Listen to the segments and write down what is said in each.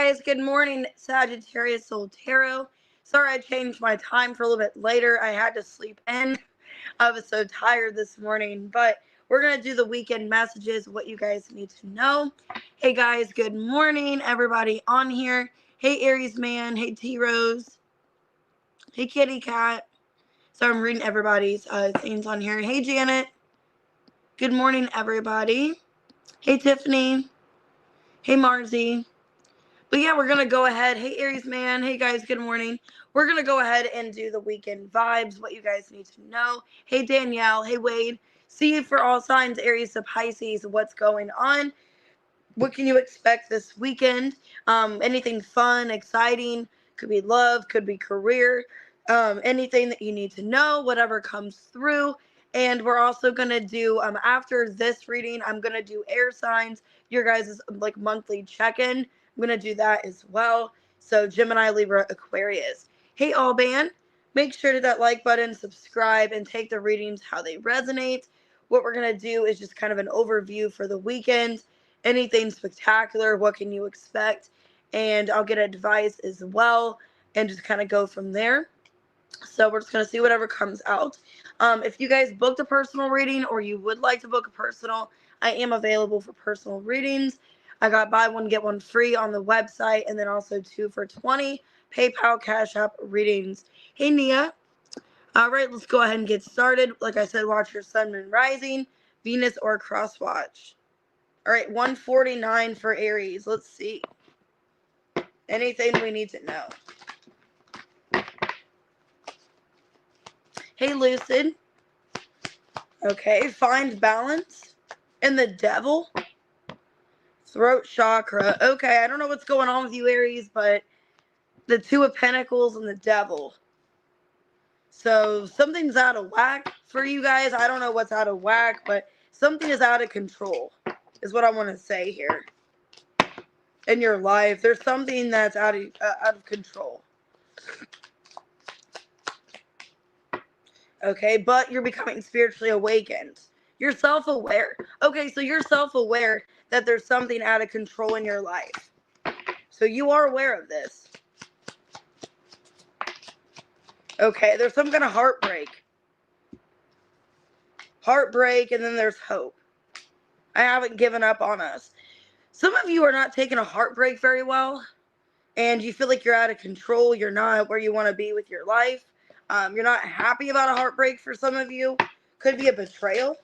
guys, good morning, Sagittarius Soul Tarot. Sorry I changed my time for a little bit later. I had to sleep in. I was so tired this morning, but we're going to do the weekend messages, what you guys need to know. Hey guys, good morning, everybody on here. Hey Aries man, hey T-Rose, hey Kitty Cat. So I'm reading everybody's things on here. Hey Janet, good morning everybody. Hey Tiffany, hey Marzi. But yeah, we're going to go ahead. Hey, Aries man. Hey, guys. Good morning. We're going to go ahead and do the weekend vibes, what you guys need to know. Hey, Danielle. Hey, Wade. See you for all signs, Aries to Pisces. What's going on? What can you expect this weekend? Anything fun, exciting. Could be love. Could be career. Anything that you need to know. Whatever comes through. And we're also going to do, after this reading, I'm going to do air signs. Your guys' like monthly check-in. I'm going to do that as well. So Gemini, Libra, Aquarius. Hey, Allban, make sure to hit that like button, subscribe, and take the readings how they resonate. What we're going to do is just kind of an overview for the weekend. Anything spectacular, what can you expect? And I'll get advice as well and just kind of go from there. So we're just going to see whatever comes out. If you guys booked a personal reading or you would like to book a personal, I am available for personal readings. I got buy one, get one free on the website, and then also 2 for $20 PayPal, Cash App readings. Hey, Nia. All right, let's go ahead and get started. Like I said, watch your sun and rising, Venus, or cross watch. All right, 149 for Aries. Let's see. Anything we need to know. Hey, Lucid. Okay, find balance. And the devil. Throat chakra. Okay, I don't know what's going on with you, Aries, but the 2 of Pentacles and the devil. So something's out of whack for you guys. I don't know what's out of whack, but something is out of control is what I want to say here. In your life, there's something that's out of control. Okay, but you're becoming spiritually awakened. You're self-aware. Okay, so you're self-aware that there's something out of control in your life. So you are aware of this. Okay, there's some kind of heartbreak. Heartbreak, and then there's hope. I haven't given up on us. Some of you are not taking a heartbreak very well, and you feel like you're out of control. You're not where you want to be with your life. You're not happy about a heartbreak for some of you. Could be a betrayal.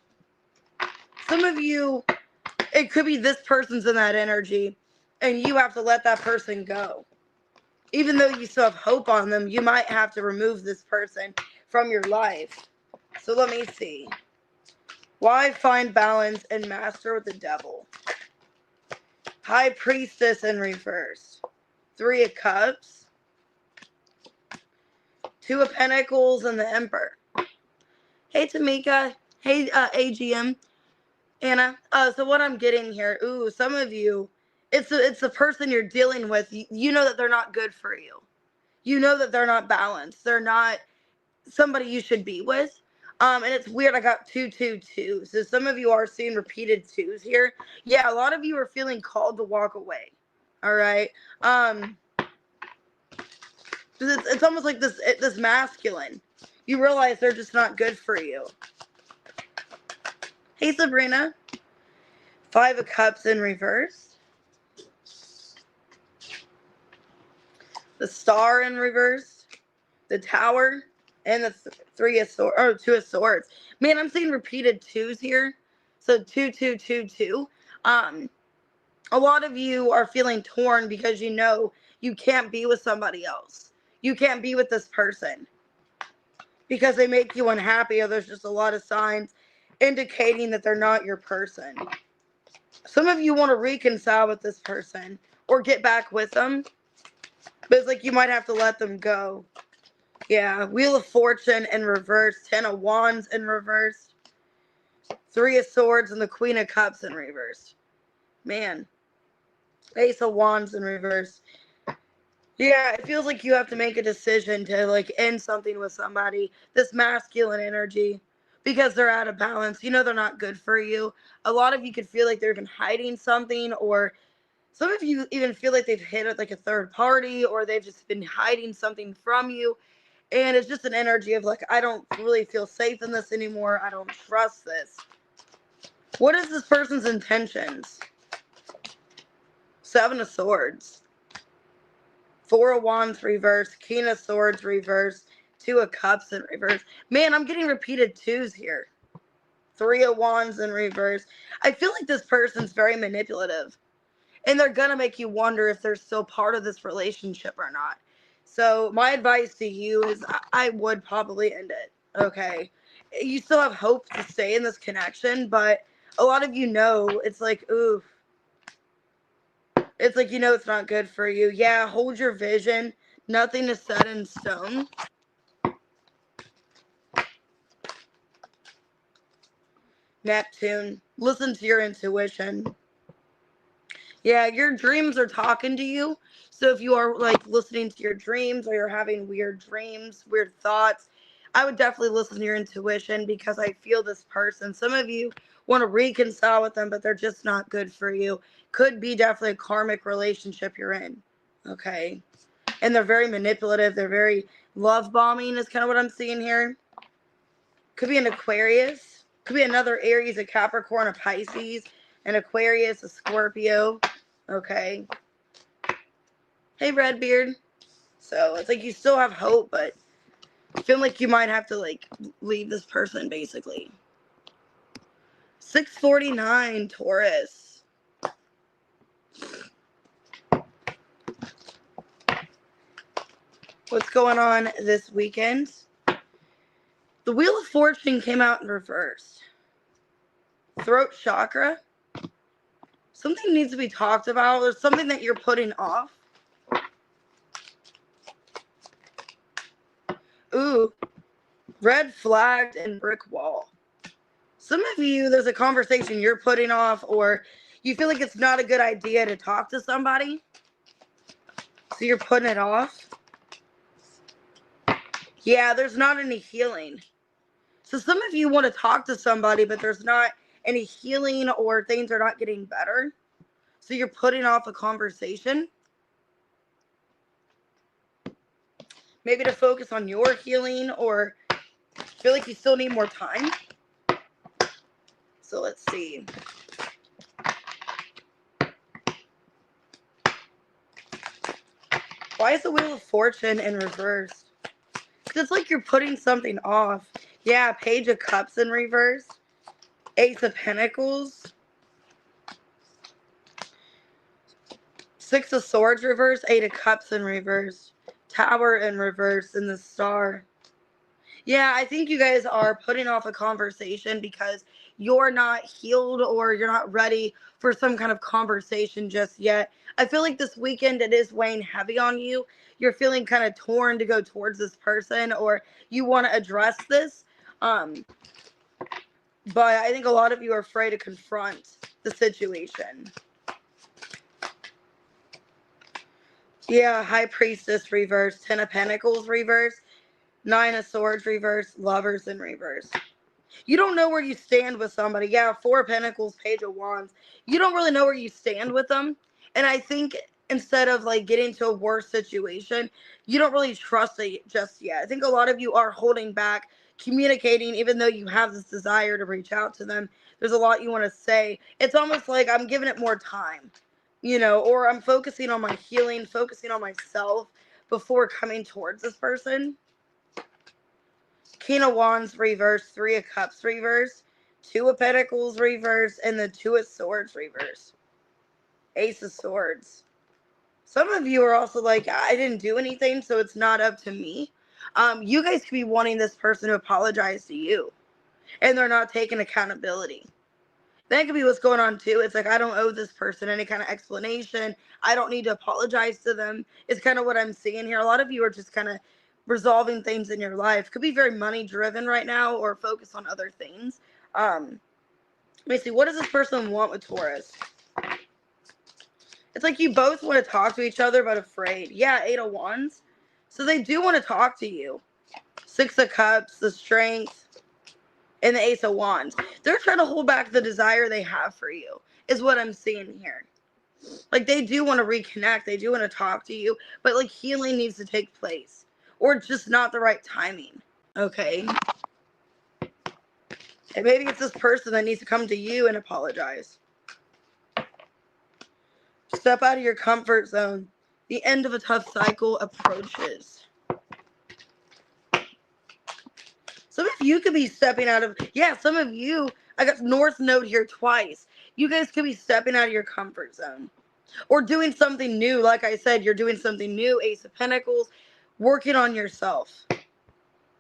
Some of you, it could be this person's in that energy, and you have to let that person go. Even though you still have hope on them, you might have to remove this person from your life. So let me see. Why find balance and master with the devil? High Priestess in reverse. 3 of Cups. 2 of Pentacles and the Emperor. Hey, Tamika. Hey, AGM. Anna. So what I'm getting here, some of you, it's the person you're dealing with. You know that they're not good for you. You know that they're not balanced. They're not somebody you should be with. And it's weird. I got 2, 2, 2. So some of you are seeing repeated 2s here. Yeah, a lot of you are feeling called to walk away. All right. It's almost like this masculine. You realize they're just not good for you. Hey, Sabrina. 5 of Cups in reverse. The Star in reverse. The Tower. And the 3 of Swords, or 2 of Swords. Man, I'm seeing repeated 2s here. So 2, 2, 2, 2. A lot of you are feeling torn because you know you can't be with somebody else. You can't be with this person because they make you unhappy, or there's just a lot of signs indicating that they're not your person. Some of you want to reconcile with this person or get back with them, but it's like you might have to let them go. Yeah, Wheel of Fortune in reverse, 10 of Wands in reverse, 3 of Swords, and the Queen of Cups in reverse. Man, Ace of Wands in reverse. Yeah, it feels like you have to make a decision to like end something with somebody, this masculine energy, because they're out of balance. You know they're not good for you. A lot of you could feel like they're even hiding something, or Some of you even feel like they've hit like a third party, or they've just been hiding something from you. And it's just an energy of like, I don't really feel safe in this anymore. I don't trust this. What is this person's intentions? Seven of Swords. Four of Wands reverse. King of Swords reverse. Two of Cups in reverse. Man, I'm getting repeated twos here. Three of Wands in reverse. I feel like this person's very manipulative. And they're going to make you wonder if they're still part of this relationship or not. So my advice to you is I would probably end it. Okay. You still have hope to stay in this connection, but a lot of you know it's like, ooh. It's like, it's not good for you. Yeah, hold your vision. Nothing is set in stone. Neptune, listen to your intuition. Yeah, your dreams are talking to you. So if you are like listening to your dreams, or you're having weird dreams, weird thoughts, I would definitely listen to your intuition, because I feel this person. Some of you want to reconcile with them, but they're just not good for you. Could be definitely a karmic relationship you're in. Okay. And they're very manipulative. They're very love bombing is kind of what I'm seeing here. Could be an Aquarius. Could be another Aries, a Capricorn, a Pisces, an Aquarius, a Scorpio. Okay. Hey, Redbeard. So it's like you still have hope, but I feel like you might have to like leave this person basically. 649 Taurus. What's going on this weekend? The Wheel of Fortune came out in reverse. Throat chakra. Something needs to be talked about. There's something that you're putting off. Ooh. Red flagged and brick wall. Some of you, there's a conversation you're putting off, or you feel like it's not a good idea to talk to somebody. So you're putting it off. Yeah, there's not any healing. So some of you want to talk to somebody, but there's not any healing, or things are not getting better. So you're putting off a conversation. Maybe to focus on your healing, or feel like you still need more time. So let's see. Why is the Wheel of Fortune in reverse? Because it's like you're putting something off. Yeah, Page of Cups in reverse. Ace of Pentacles. Six of Swords reverse. Eight of Cups in reverse. Tower in reverse, and the Star. Yeah, I think you guys are putting off a conversation because you're not healed, or you're not ready for some kind of conversation just yet. I feel like this weekend it is weighing heavy on you. You're feeling kind of torn to go towards this person, or you want to address this. But I think a lot of you are afraid to confront the situation. Yeah, High Priestess reverse. Ten of Pentacles reverse. Nine of Swords reverse. Lovers in reverse. You don't know where you stand with somebody. Yeah, Four of Pentacles, Page of Wands. You don't really know where you stand with them. And I think instead of like getting to a worse situation, you don't really trust it just yet. I think a lot of you are holding back communicating, even though you have this desire to reach out to them. There's a lot you want to say. It's almost like I'm giving it more time, or I'm focusing on my healing, focusing on myself before coming towards this person. King of Wands reverse, Three of Cups reverse, Two of Pentacles reverse, and the Two of Swords reverse. Ace of Swords. Some of you are also like, I didn't do anything, so it's not up to me. You guys could be wanting this person to apologize to you, and they're not taking accountability. That could be what's going on too. It's like, I don't owe this person any kind of explanation. I don't need to apologize to them. It's kind of what I'm seeing here. A lot of you are just kind of resolving things in your life. Could be very money driven right now, or focus on other things. Let me see. What does this person want with Taurus? It's like you both want to talk to each other, but afraid. Yeah, Eight of Wands. So they do want to talk to you. Six of Cups, the Strength, and the Ace of Wands. They're trying to hold back the desire they have for you, is what I'm seeing here. Like, they do want to reconnect. They do want to talk to you. But, like, healing needs to take place. Or it's just not the right timing. Okay? And maybe it's this person that needs to come to you and apologize. Step out of your comfort zone. The end of a tough cycle approaches. Some of you could be stepping out of, some of you, I got North Node here twice. You guys could be stepping out of your comfort zone. Or doing something new. Like I said, you're doing something new. Ace of Pentacles. Working on yourself.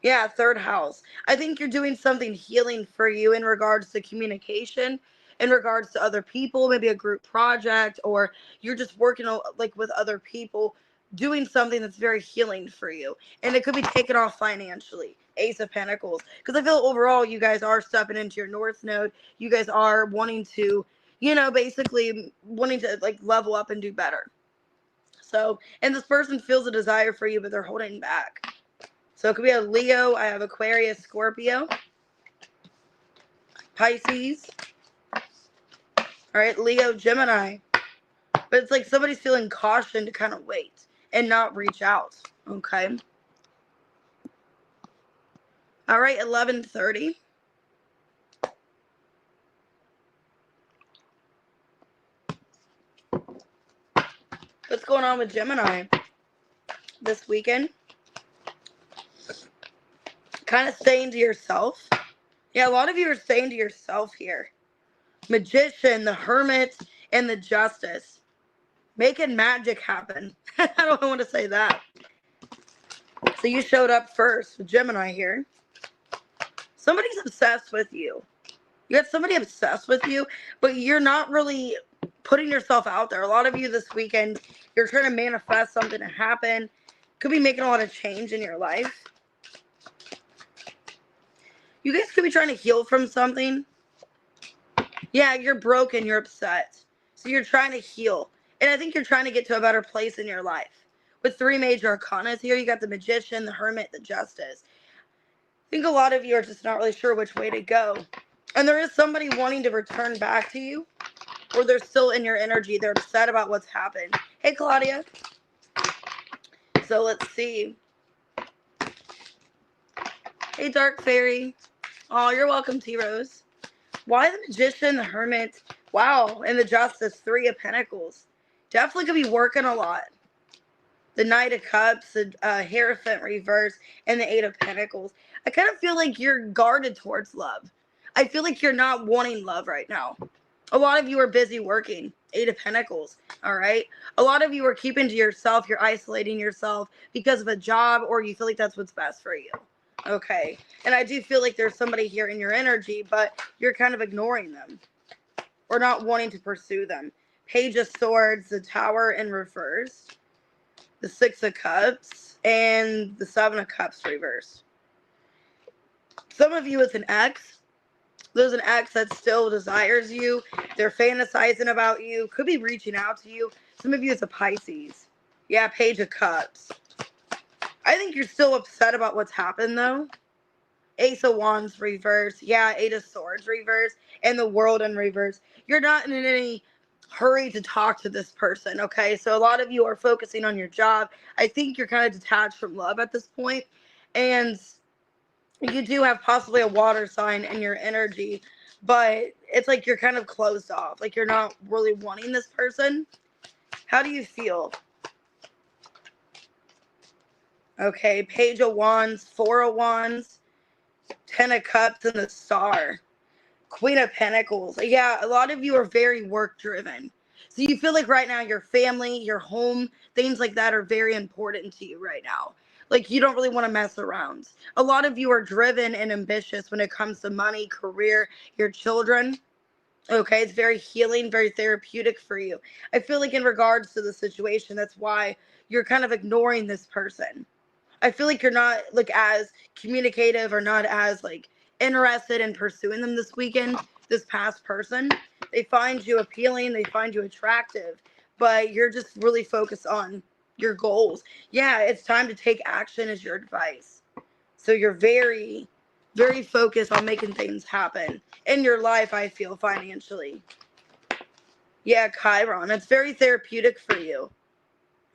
Yeah, third house. I think you're doing something healing for you in regards to communication, in regards to other people, maybe a group project, or you're just working like with other people, doing something that's very healing for you. And it could be taken off financially. Ace of Pentacles. Because I feel overall you guys are stepping into your North Node. You guys are wanting to, basically wanting to like level up and do better. So, and this person feels a desire for you, but they're holding back. So it could be a Leo. I have Aquarius, Scorpio, Pisces. All right, Leo, Gemini. But it's like somebody's feeling caution to kind of wait and not reach out. Okay. All right, 11:30. What's going on with Gemini this weekend? Kind of staying to yourself. Yeah, a lot of you are staying to yourself here. Magician, the Hermit, and the Justice. Making magic happen. I don't want to say that. So you showed up first with Gemini here. Somebody's obsessed with you. You got somebody obsessed with you, but you're not really putting yourself out there. A lot of you this weekend, you're trying to manifest something to happen. Could be making a lot of change in your life. You guys could be trying to heal from something. Yeah, you're broken. You're upset. So you're trying to heal. And I think you're trying to get to a better place in your life. With 3 major arcanas here, you got the Magician, the Hermit, the Justice. I think a lot of you are just not really sure which way to go. And there is somebody wanting to return back to you. Or they're still in your energy. They're upset about what's happened. Hey, Claudia. So let's see. Hey, Dark Fairy. Oh, you're welcome, T-Rose. Why the Magician, the Hermit? Wow, and the Justice, 3 of Pentacles. Definitely could be working a lot. The Knight of Cups, the Hierophant reverse, and the 8 of Pentacles. I kind of feel like you're guarded towards love. I feel like you're not wanting love right now. A lot of you are busy working. 8 of Pentacles, all right? A lot of you are keeping to yourself. You're isolating yourself because of a job, or you feel like that's what's best for you. Okay, and I do feel like there's somebody here in your energy, but you're kind of ignoring them or not wanting to pursue them. Page of Swords, the Tower in reverse, the 6 of Cups, and the 7 of Cups reverse. Some of you with an ex, there's an ex that still desires you. They're fantasizing about you, could be reaching out to you. Some of you is a Pisces. Yeah, Page of Cups. I think you're still upset about what's happened, though. Ace of Wands reverse. Yeah, 8 of Swords reverse. And the World in reverse. You're not in any hurry to talk to this person, okay? So a lot of you are focusing on your job. I think you're kind of detached from love at this point. And you do have possibly a water sign in your energy. But it's like you're kind of closed off. Like you're not really wanting this person. How do you feel? Okay, Page of Wands, 4 of Wands, 10 of Cups, and the Star. Queen of Pentacles. Yeah, a lot of you are very work-driven. So you feel like right now your family, your home, things like that are very important to you right now. Like you don't really want to mess around. A lot of you are driven and ambitious when it comes to money, career, your children. Okay, it's very healing, very therapeutic for you. I feel like in regards to the situation, that's why you're kind of ignoring this person. I feel like you're not like as communicative or not as like interested in pursuing them this weekend. This past person, they find you appealing, they find you attractive, but you're just really focused on your goals. Yeah, it's time to take action is your advice. So you're very, very focused on making things happen in your life, I feel, financially. Yeah, Chiron. It's very therapeutic for you.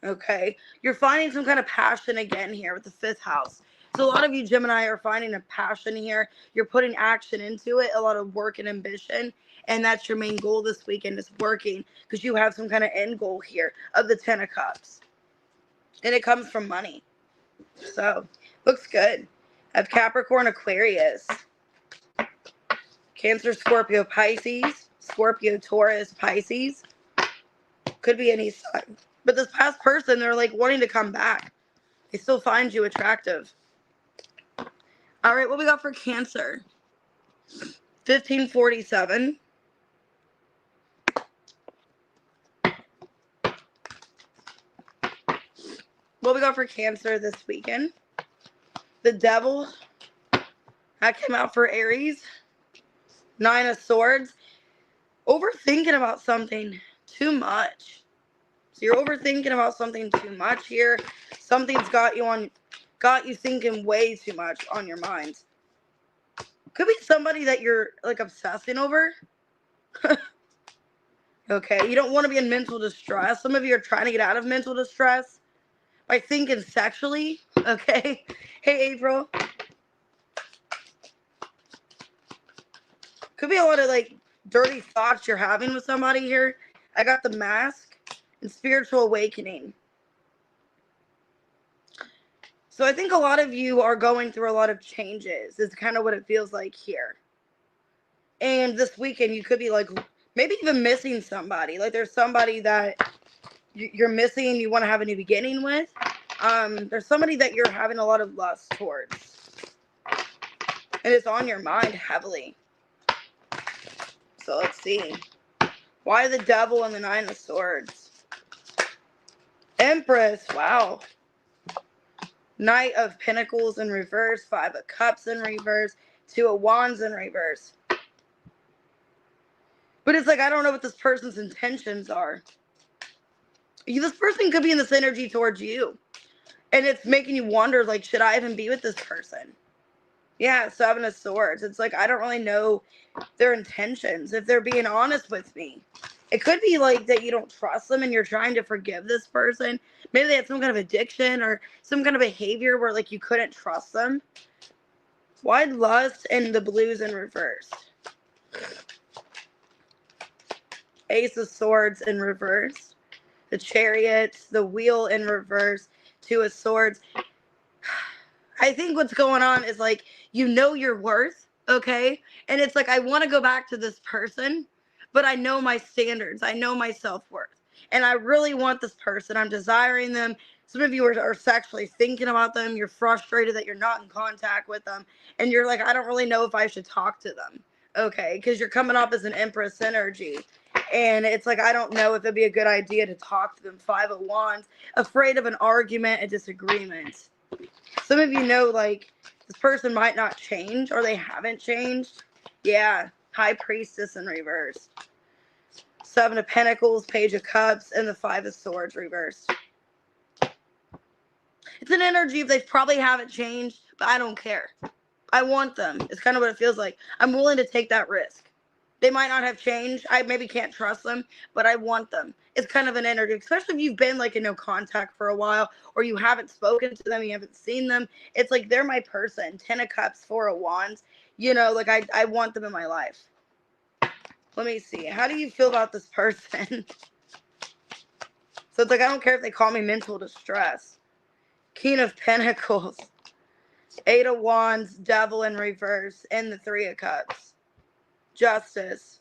Okay. You're finding some kind of passion again here with the 5th house. So a lot of you Gemini are finding a passion here. You're putting action into it, a lot of work and ambition. And that's your main goal this weekend is working because you have some kind of end goal here of the 10 of Cups. And it comes from money. So, looks good. I have Capricorn, Aquarius, Cancer, Scorpio, Pisces, Scorpio, Taurus, Pisces. Could be any sign. But this past person, they're like wanting to come back. They still find you attractive. All right, what we got for Cancer? 1547. What we got for Cancer this weekend? The Devil. That came out for Aries. 9 of Swords. Overthinking about something too much. So you're overthinking about something too much here. Something's got you thinking way too much on your mind. Could be somebody that you're like obsessing over. Okay, you don't want to be in mental distress. Some of you are trying to get out of mental distress by thinking sexually. Okay. Hey, April. Could be a lot of like dirty thoughts you're having with somebody here. I got the Mask and Spiritual Awakening. So I think a lot of you are going through a lot of changes. It's kind of what it feels like here. And this weekend you could be like maybe even missing somebody. Like there's somebody that you're missing and you want to have a new beginning with. There's somebody that you're having a lot of lust towards. And it's on your mind heavily. So let's see. Why the Devil and the 9 of Swords? Empress, wow. Knight of Pentacles in reverse, 5 of Cups in reverse, 2 of Wands in reverse. But it's like, I don't know what this person's intentions are. This person could be in this energy towards you. And it's making you wonder, like, should I even be with this person? Yeah, 7 of Swords. It's like, I don't really know their intentions, if they're being honest with me. It could be like that you don't trust them and you're trying to forgive this person. Maybe they had some kind of addiction or some kind of behavior where like you couldn't trust them. Why Lust and the Blues in reverse? Ace of Swords in reverse. The Chariot, the Wheel in reverse. 2 of Swords. I think what's going on is like, you know your worth, okay? And it's like, I want to go back to this person, but I know my standards. I know my self-worth. And I really want this person. I'm desiring them. Some of you are sexually thinking about them. You're frustrated that you're not in contact with them. And you're like, I don't really know if I should talk to them, okay? Because you're coming up as an Empress energy. And it's like, I don't know if it'd be a good idea to talk to them. 5 of Wands, afraid of an argument, a disagreement. Some of you know, like, this person might not change or they haven't changed. Yeah, High Priestess in reverse. 7 of Pentacles, Page of Cups, and the 5 of Swords reversed. It's an energy if they probably haven't changed, but I don't care. I want them. It's kind of what it feels like. I'm willing to take that risk. They might not have changed. I maybe can't trust them, but I want them. It's kind of an energy, especially if you've been like in no contact for a while or you haven't spoken to them, you haven't seen them. It's like they're my person. 10 of Cups, 4 of Wands. You know, like I want them in my life. Let me see. How do you feel about this person? So it's like, I don't care if they call me mental distress. King of Pentacles, 8 of Wands, Devil in reverse, and the 3 of Cups. Justice.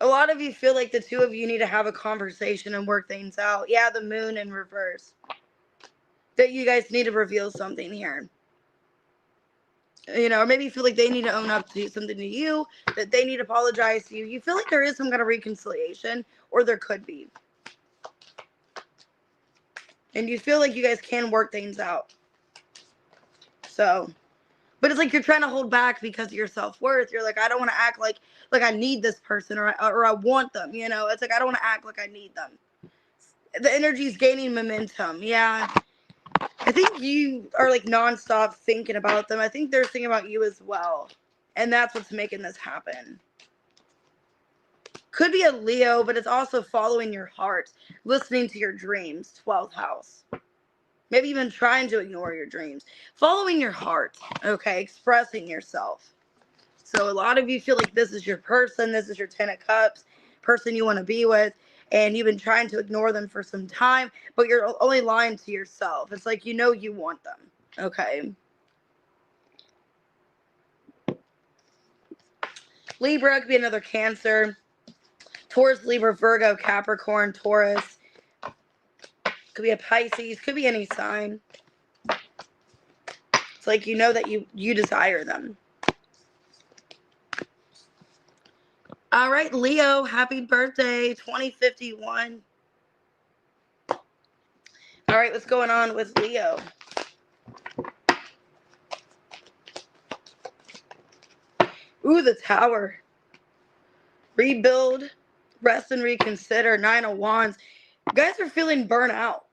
A lot of you feel like the two of you need to have a conversation and work things out. Yeah, the Moon in reverse. That you guys need to reveal something here. You know, or maybe you feel like they need to own up to something to you, that they need to apologize to you. You feel like there is some kind of reconciliation, or there could be. And you feel like you guys can work things out. So, but it's like you're trying to hold back because of your self-worth. You're like, I don't want to act like I need this person or I want them, you know. It's like, I don't want to act like I need them. The energy's gaining momentum. Yeah. I think you are like nonstop thinking about them. I think they're thinking about you as well. And that's what's making this happen. Could be a Leo, but it's also following your heart, listening to your dreams, 12th house. Maybe even trying to ignore your dreams. Following your heart, okay? Expressing yourself. So a lot of you feel like this is your person, this is your 10 of Cups, person you want to be with, and you've been trying to ignore them for some time, but you're only lying to yourself. It's like you know you want them, okay? Libra could be another Cancer. Taurus, Libra, Virgo, Capricorn, Taurus. Could be a Pisces. Could be any sign. It's like you know that you desire them. All right, Leo, happy birthday, 2051. All right, what's going on with Leo? Ooh, the Tower. Rebuild, rest and reconsider, 9 of Wands. You guys are feeling burnt out.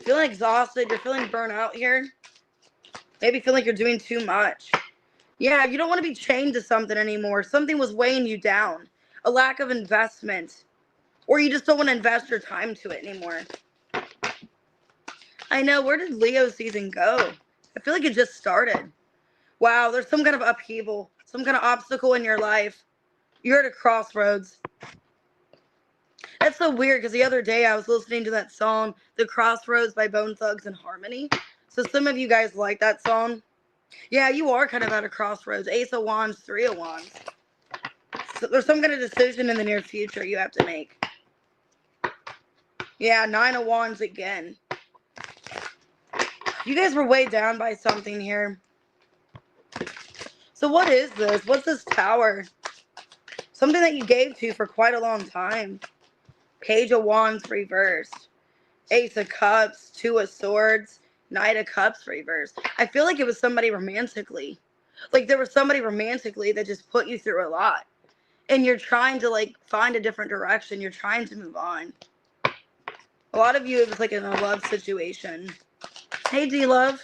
Feeling exhausted. You're feeling burnt out here. Maybe feeling like you're doing too much. Yeah, you don't want to be chained to something anymore. Something was weighing you down. A lack of investment. Or you just don't want to invest your time to it anymore. I know. Where did Leo season go? I feel like it just started. Wow, there's some kind of upheaval. Some kind of obstacle in your life. You're at a crossroads. That's so weird because the other day I was listening to that song, The Crossroads by Bone Thugs and Harmony. So some of you guys like that song. Yeah, you are kind of at a crossroads. Ace of Wands, 3 of Wands. So there's some kind of decision in the near future you have to make. Yeah, 9 of Wands again. You guys were weighed down by something here. So what is this? What's this Tower? Something that you gave to for quite a long time. Page of Wands reversed. Ace of Cups, 2 of Swords, Knight of Cups reversed. I feel like it was somebody romantically. Like there was somebody romantically that just put you through a lot. And you're trying to like find a different direction. You're trying to move on. A lot of you, it was like in a love situation. Hey, D-Love.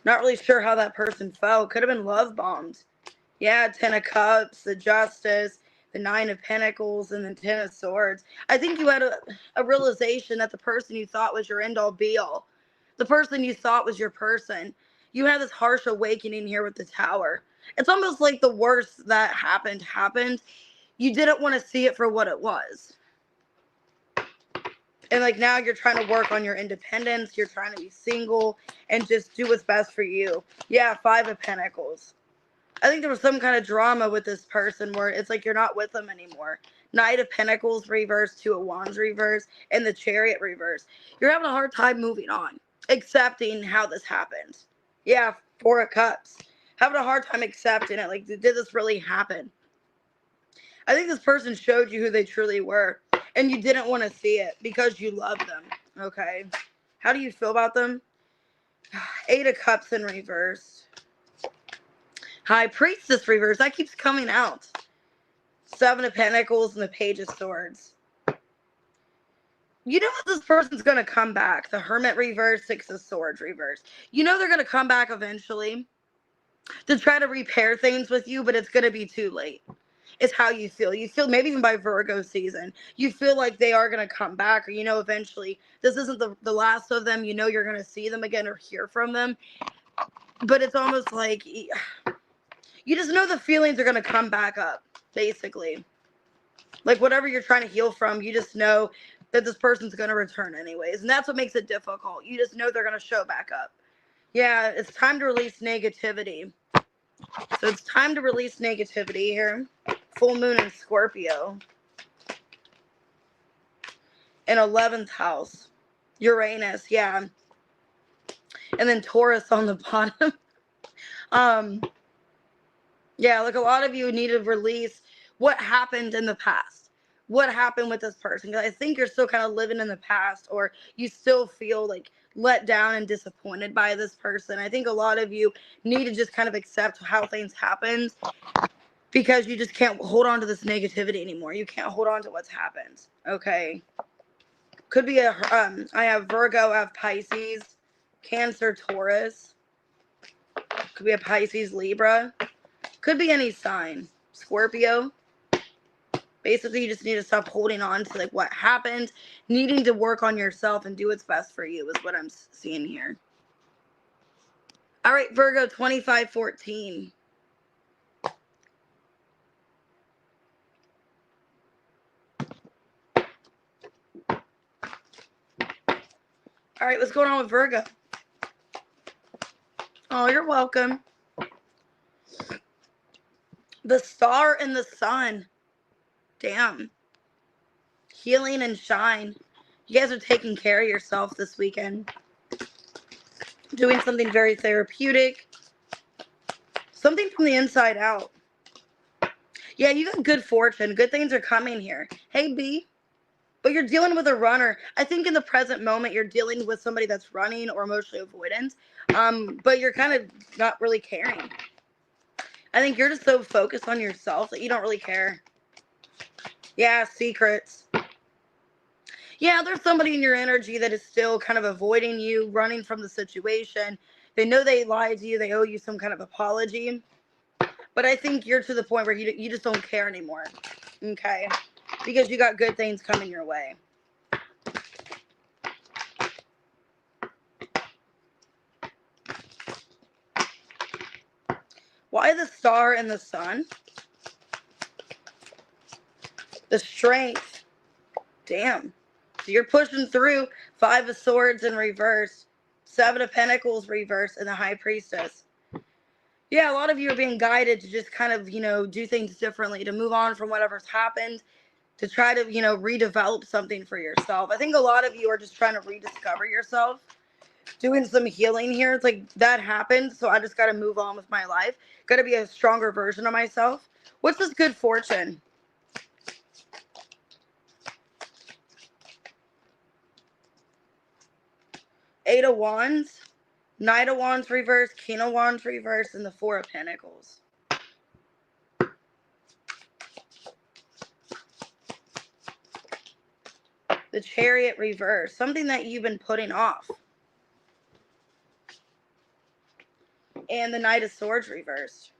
Not really sure how that person felt. Could have been love bombed. Yeah, 10 of Cups, the Justice, the 9 of Pentacles, and the 10 of Swords. I think you had a realization that the person you thought was your end-all be-all, the person you thought was your person, you had this harsh awakening here with the Tower. It's almost like the worst that happened. You didn't want to see it for what it was. And like now you're trying to work on your independence. You're trying to be single and just do what's best for you. Yeah, 5 of Pentacles. I think there was some kind of drama with this person where it's like you're not with them anymore. Knight of Pentacles reverse, 2 of Wands reverse, and the Chariot reverse. You're having a hard time moving on, accepting how this happened. Yeah, 4 of Cups. Having a hard time accepting it. Like, did this really happen? I think this person showed you who they truly were, and you didn't want to see it because you love them, okay? How do you feel about them? 8 of Cups in reverse. High Priestess reverse. That keeps coming out. 7 of Pentacles and the Page of Swords. You know that this person's going to come back. The Hermit reverse, 6 of Swords reverse. You know they're going to come back eventually to try to repair things with you, but it's going to be too late. It's how you feel. You feel maybe even by Virgo season, you feel like they are going to come back, or you know eventually this isn't the last of them. You know you're going to see them again or hear from them. But it's almost like you just know the feelings are going to come back up, basically. Like whatever you're trying to heal from, you just know that this person's going to return anyways. And that's what makes it difficult. You just know they're going to show back up. Yeah, it's time to release negativity. So it's time to release negativity here. Full moon in Scorpio. In 11th house. Uranus, yeah. And then Taurus on the bottom. Yeah, like a lot of you need to release what happened in the past. What happened with this person? Because I think you're still kind of living in the past, or you still feel like let down and disappointed by this person. I think a lot of you need to just kind of accept how things happened, because you just can't hold on to this negativity anymore. You can't hold on to what's happened. Okay. Could be I have Virgo, I have Pisces, Cancer, Taurus. Could be a Pisces, Libra. Could be any sign. Scorpio. Basically, you just need to stop holding on to like what happened, needing to work on yourself and do what's best for you is what I'm seeing here. All right, Virgo 2514. All right, what's going on with Virgo? Oh, you're welcome. The star and the sun. Damn. Healing and shine. You guys are taking care of yourself this weekend. Doing something very therapeutic. Something from the inside out. Yeah, you got good fortune. Good things are coming here. Hey, B. But you're dealing with a runner. I think in the present moment, you're dealing with somebody that's running or emotionally avoidant. But you're kind of not really caring. I think you're just so focused on yourself that you don't really care. Yeah, secrets. Yeah, there's somebody in your energy that is still kind of avoiding you, running from the situation. They know they lied to you. They owe you some kind of apology. But I think you're to the point where you just don't care anymore. Okay? Because you got good things coming your way. Why the star and the sun? The strength. Damn. So you're pushing through. 5 of Swords in reverse. 7 of Pentacles reverse and the High Priestess. Yeah, a lot of you are being guided to just kind of, do things differently, to move on from whatever's happened, to try to, redevelop something for yourself. I think a lot of you are just trying to rediscover yourself, doing some healing here. It's like, that happened, so I just got to move on with my life. Got to be a stronger version of myself. What's this good fortune? Eight of Wands, Knight of Wands reverse, King of Wands reverse, and the 4 of Pentacles. The Chariot reverse, something that you've been putting off. And the Knight of Swords reversed.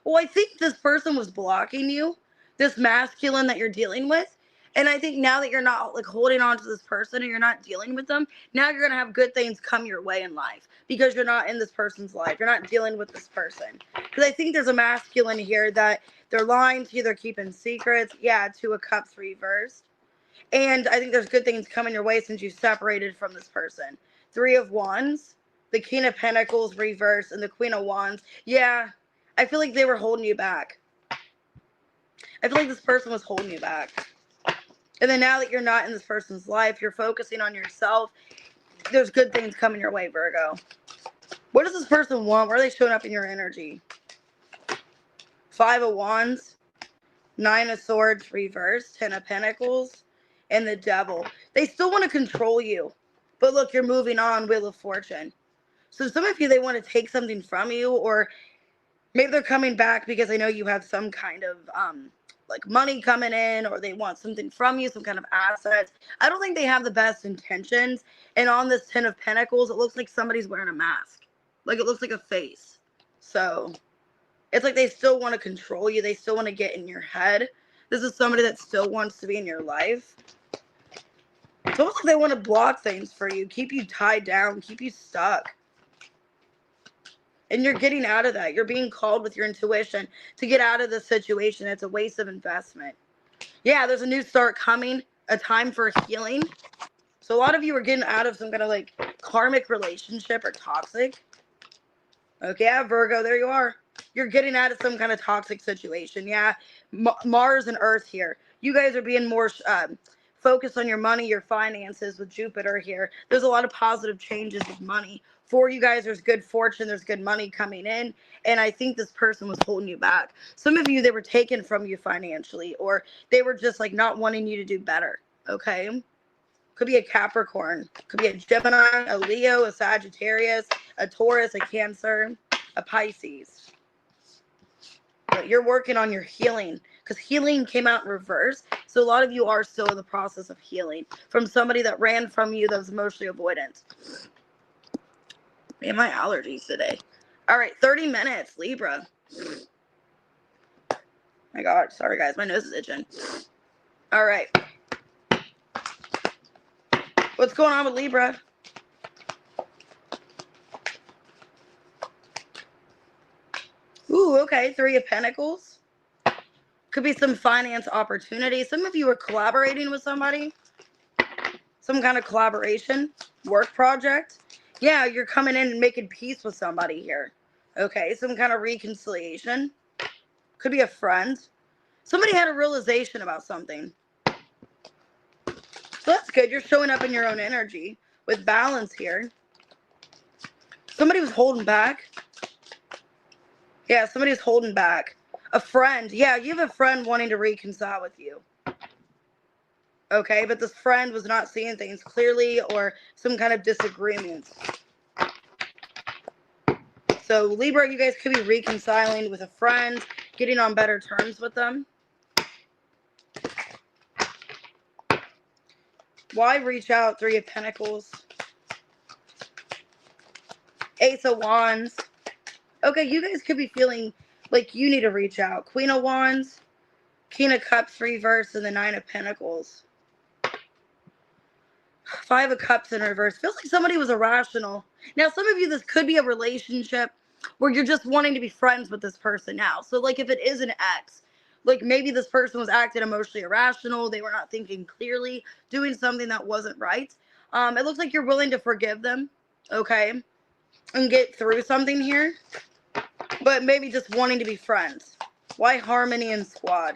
Well, I think this person was blocking you, this masculine that you're dealing with. And I think now that you're not like holding on to this person and you're not dealing with them, now you're going to have good things come your way in life because you're not in this person's life. You're not dealing with this person. Because I think there's a masculine here that they're lying to you. They're keeping secrets. Yeah, 2 of Cups reversed. And I think there's good things coming your way since you separated from this person. 3 of Wands, the King of Pentacles reversed, and the Queen of Wands. Yeah, I feel like they were holding you back. I feel like this person was holding you back. And then now that you're not in this person's life, you're focusing on yourself. There's good things coming your way, Virgo. What does this person want? Where are they showing up in your energy? 5 of Wands, 9 of Swords reversed, 10 of Pentacles, and the Devil. They still want to control you. But look, you're moving on, Wheel of Fortune. So some of you, they want to take something from you, or maybe they're coming back because they know you have some kind of like money coming in, or they want something from you, some kind of assets. I don't think they have the best intentions. And on this 10 of Pentacles, it looks like somebody's wearing a mask. Like it looks like a face. So it's like they still want to control you. They still want to get in your head. This is somebody that still wants to be in your life. It's almost like they want to block things for you, keep you tied down, keep you stuck. And you're getting out of that. You're being called with your intuition to get out of the situation. It's a waste of investment. Yeah, there's a new start coming, a time for healing. So a lot of you are getting out of some kind of like karmic relationship or toxic. Okay, yeah, Virgo, there you are. You're getting out of some kind of toxic situation. Yeah, Mars and Earth here. You guys are being more focused on your money, your finances with Jupiter here. There's a lot of positive changes with money. For you guys, there's good fortune, there's good money coming in, and I think this person was holding you back. Some of you, they were taken from you financially, or they were just like not wanting you to do better, okay? Could be a Capricorn, could be a Gemini, a Leo, a Sagittarius, a Taurus, a Cancer, a Pisces. But you're working on your healing, because healing came out in reverse. So a lot of you are still in the process of healing from somebody that ran from you, that was emotionally avoidant. Man, my allergies today. All right, 30 minutes, Libra. My God, sorry guys, my nose is itching. All right. What's going on with Libra? Ooh, okay, Three of Pentacles. Could be some finance opportunity. Some of you are collaborating with somebody. Some kind of collaboration, work project. Yeah, you're coming in and making peace with somebody here. Okay, some kind of reconciliation. Could be a friend. Somebody had a realization about something. So that's good. You're showing up in your own energy with balance here. Somebody was holding back. Yeah, somebody's holding back. A friend. Yeah, you have a friend wanting to reconcile with you. Okay, but this friend was not seeing things clearly or some kind of disagreement. So Libra, you guys could be reconciling with a friend, getting on better terms with them. Why reach out? Three of Pentacles. Ace of Wands. Okay, you guys could be feeling like you need to reach out. Queen of Wands, King of Cups reverse, and the Nine of Pentacles. Five of Cups in reverse. Feels like somebody was irrational. Now, some of you, this could be a relationship where you're just wanting to be friends with this person now. So, like, if it is an ex, like maybe this person was acting emotionally irrational. They were not thinking clearly, doing something that wasn't right. It looks like you're willing to forgive them, okay, and get through something here. But maybe just wanting to be friends. Why Harmony and Squad?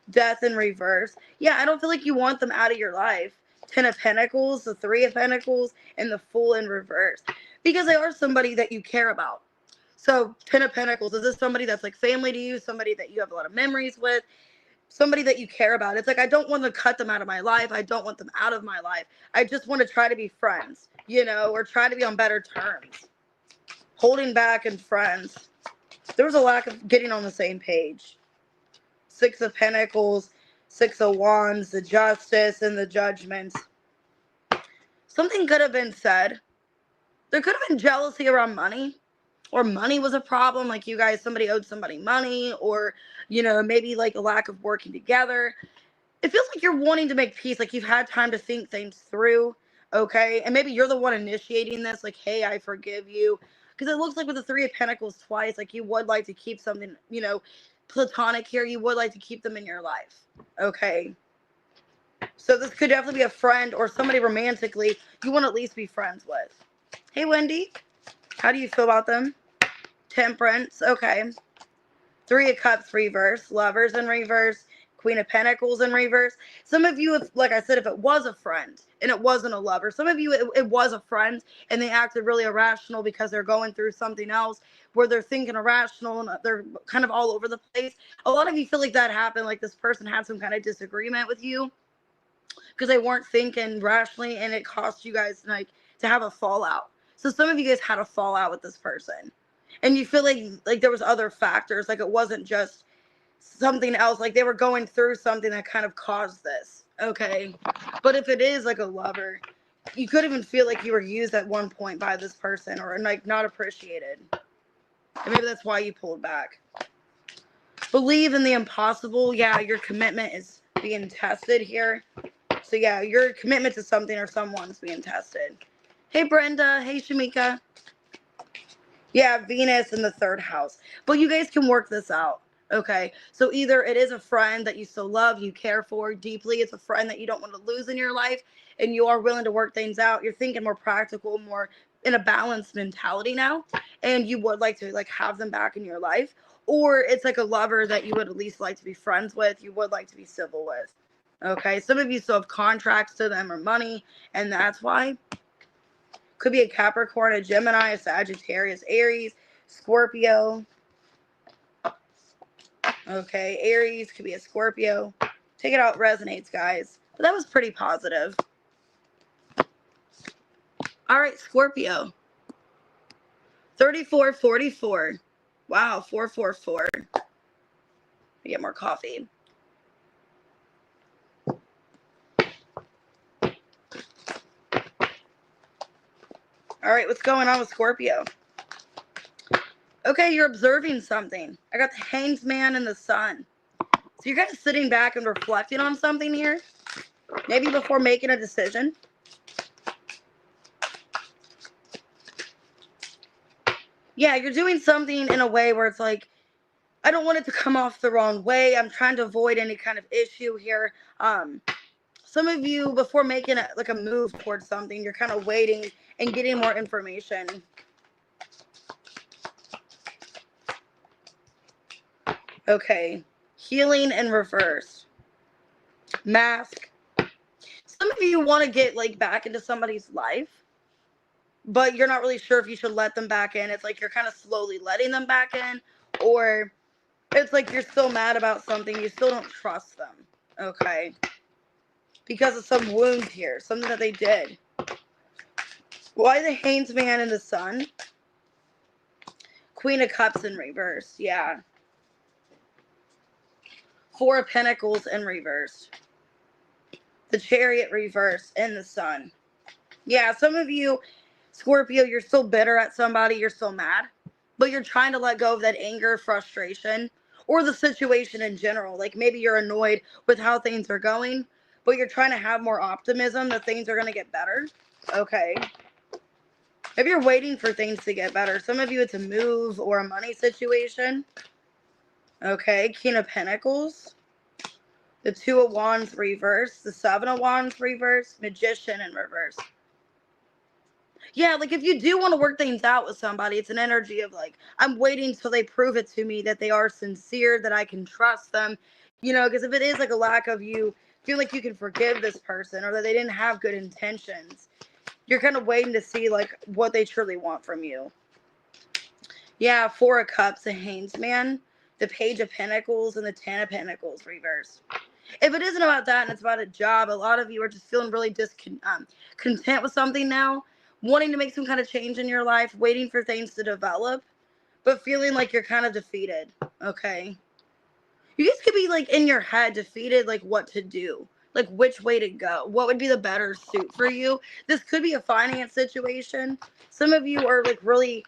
Death in reverse. Yeah, I don't feel like you want them out of your life. Ten of Pentacles, the Three of Pentacles, and the Fool in reverse. Because they are somebody that you care about. So, Ten of Pentacles, is this somebody that's like family to you? Somebody that you have a lot of memories with? Somebody that you care about? It's like, I don't want to cut them out of my life. I don't want them out of my life. I just want to try to be friends, you know, or try to be on better terms. Holding back and friends. There was a lack of getting on the same page. Six of Pentacles, Six of Wands, the Justice, and the Judgment. Something could have been said. There could have been jealousy around money, or money was a problem. Like you guys, somebody owed somebody money, or, you know, maybe like a lack of working together. It feels like you're wanting to make peace, like you've had time to think things through, okay? And maybe you're the one initiating this, like, hey, I forgive you. Because it looks like with the Three of Pentacles twice, like you would like to keep something, you know, platonic here. You would like to keep them in your life, okay? So this could definitely be a friend or somebody romantically you want to at least be friends with. Hey, Wendy, how do you feel about them? Temperance, okay. Three of Cups reverse, Lovers in reverse, Queen of Pentacles in reverse. Some of you, if, like I said, if it was a friend and it wasn't a lover, some of you, it was a friend and they acted really irrational because they're going through something else where they're thinking irrational and they're kind of all over the place. A lot of you feel like that happened, like this person had some kind of disagreement with you because they weren't thinking rationally and it cost you guys like to have a fallout. So some of you guys had a fallout with this person. And you feel like there was other factors, like it wasn't just something else, like they were going through something that kind of caused this, okay? But if it is like a lover, you could even feel like you were used at one point by this person or like not appreciated. And maybe that's why you pulled back. Believe in the impossible. Yeah, your commitment is being tested here. So yeah, your commitment to something or someone's being tested. Hey, Brenda. Hey, Shamika. Yeah, Venus in the third house. But you guys can work this out, okay? So either it is a friend that you still love, you care for deeply. It's a friend that you don't want to lose in your life, and you are willing to work things out. You're thinking more practical, more in a balanced mentality now, and you would like to like have them back in your life. Or it's like a lover that you would at least like to be friends with. You would like to be civil with, okay? Some of you still have contracts to them or money, and that's why. Could be a Capricorn, a Gemini, a Sagittarius, Aries, Scorpio. Okay, Aries could be a Scorpio. Take it out, resonates, guys. But that was pretty positive. All right, Scorpio. 3444. Wow, 444. Get more coffee. All right, what's going on with Scorpio? Okay, you're observing something. I got the Hanged Man and the Sun. So you're kind of sitting back and reflecting on something here. Maybe before making a decision. Yeah, you're doing something in a way where it's like, I don't want it to come off the wrong way. I'm trying to avoid any kind of issue here. Some of you, before making a move towards something, you're kind of waiting and getting more information. Okay. Healing in reverse. Mask. Some of you want to get back into somebody's life, but you're not really sure if you should let them back in. It's like you're kind of slowly letting them back in, or it's like you're still mad about something. You still don't trust them. Okay. Because of some wound here, something that they did. Why the Hanged Man in the Sun? Queen of Cups in reverse. Yeah. Four of Pentacles in reverse. The Chariot reverse in the Sun. Yeah, some of you, Scorpio, you're still bitter at somebody. You're still mad. But you're trying to let go of that anger, frustration, or the situation in general. Like maybe you're annoyed with how things are going, but you're trying to have more optimism that things are going to get better. Okay. Maybe you're waiting for things to get better. Some of you, it's a move or a money situation. Okay. King of Pentacles. The Two of Wands reverse. The Seven of Wands reverse. Magician in reverse. Yeah, like if you do want to work things out with somebody, it's an energy of like, I'm waiting till they prove it to me that they are sincere, that I can trust them. Because if it is like a lack of you feel like you can forgive this person or that they didn't have good intentions, you're kind of waiting to see like what they truly want from you. Yeah, Four of Cups, the Hanged Man, the Page of Pentacles, and the Ten of Pentacles reversed. If it isn't about that and it's about a job, a lot of you are just feeling really content with something now, wanting to make some kind of change in your life, waiting for things to develop, but feeling like you're kind of defeated. Okay. You guys could be like in your head defeated, like what to do, like which way to go, what would be the better suit for you. This could be a finance situation. Some of you are like really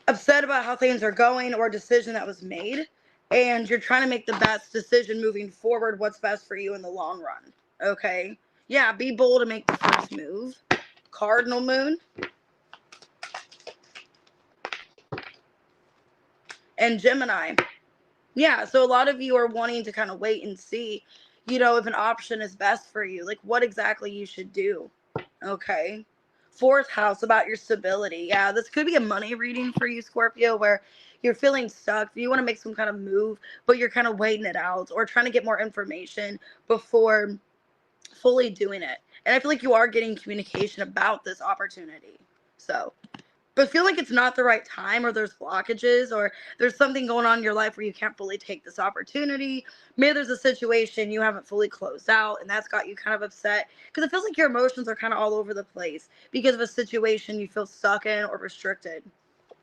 upset about how things are going or a decision that was made, and you're trying to make the best decision moving forward, what's best for you in the long run. Okay. Yeah, be bold and make the first move. Cardinal Moon and Gemini. Yeah, so a lot of you are wanting to kind of wait and see, if an option is best for you, like what exactly you should do. Okay. Fourth house, about your stability. Yeah, this could be a money reading for you, Scorpio, where you're feeling stuck. You want to make some kind of move, but you're kind of waiting it out or trying to get more information before fully doing it. And I feel like you are getting communication about this opportunity. But feel like it's not the right time, or there's blockages, or there's something going on in your life where you can't fully take this opportunity. Maybe there's a situation you haven't fully closed out, and that's got you kind of upset because it feels like your emotions are kind of all over the place because of a situation you feel stuck in or restricted.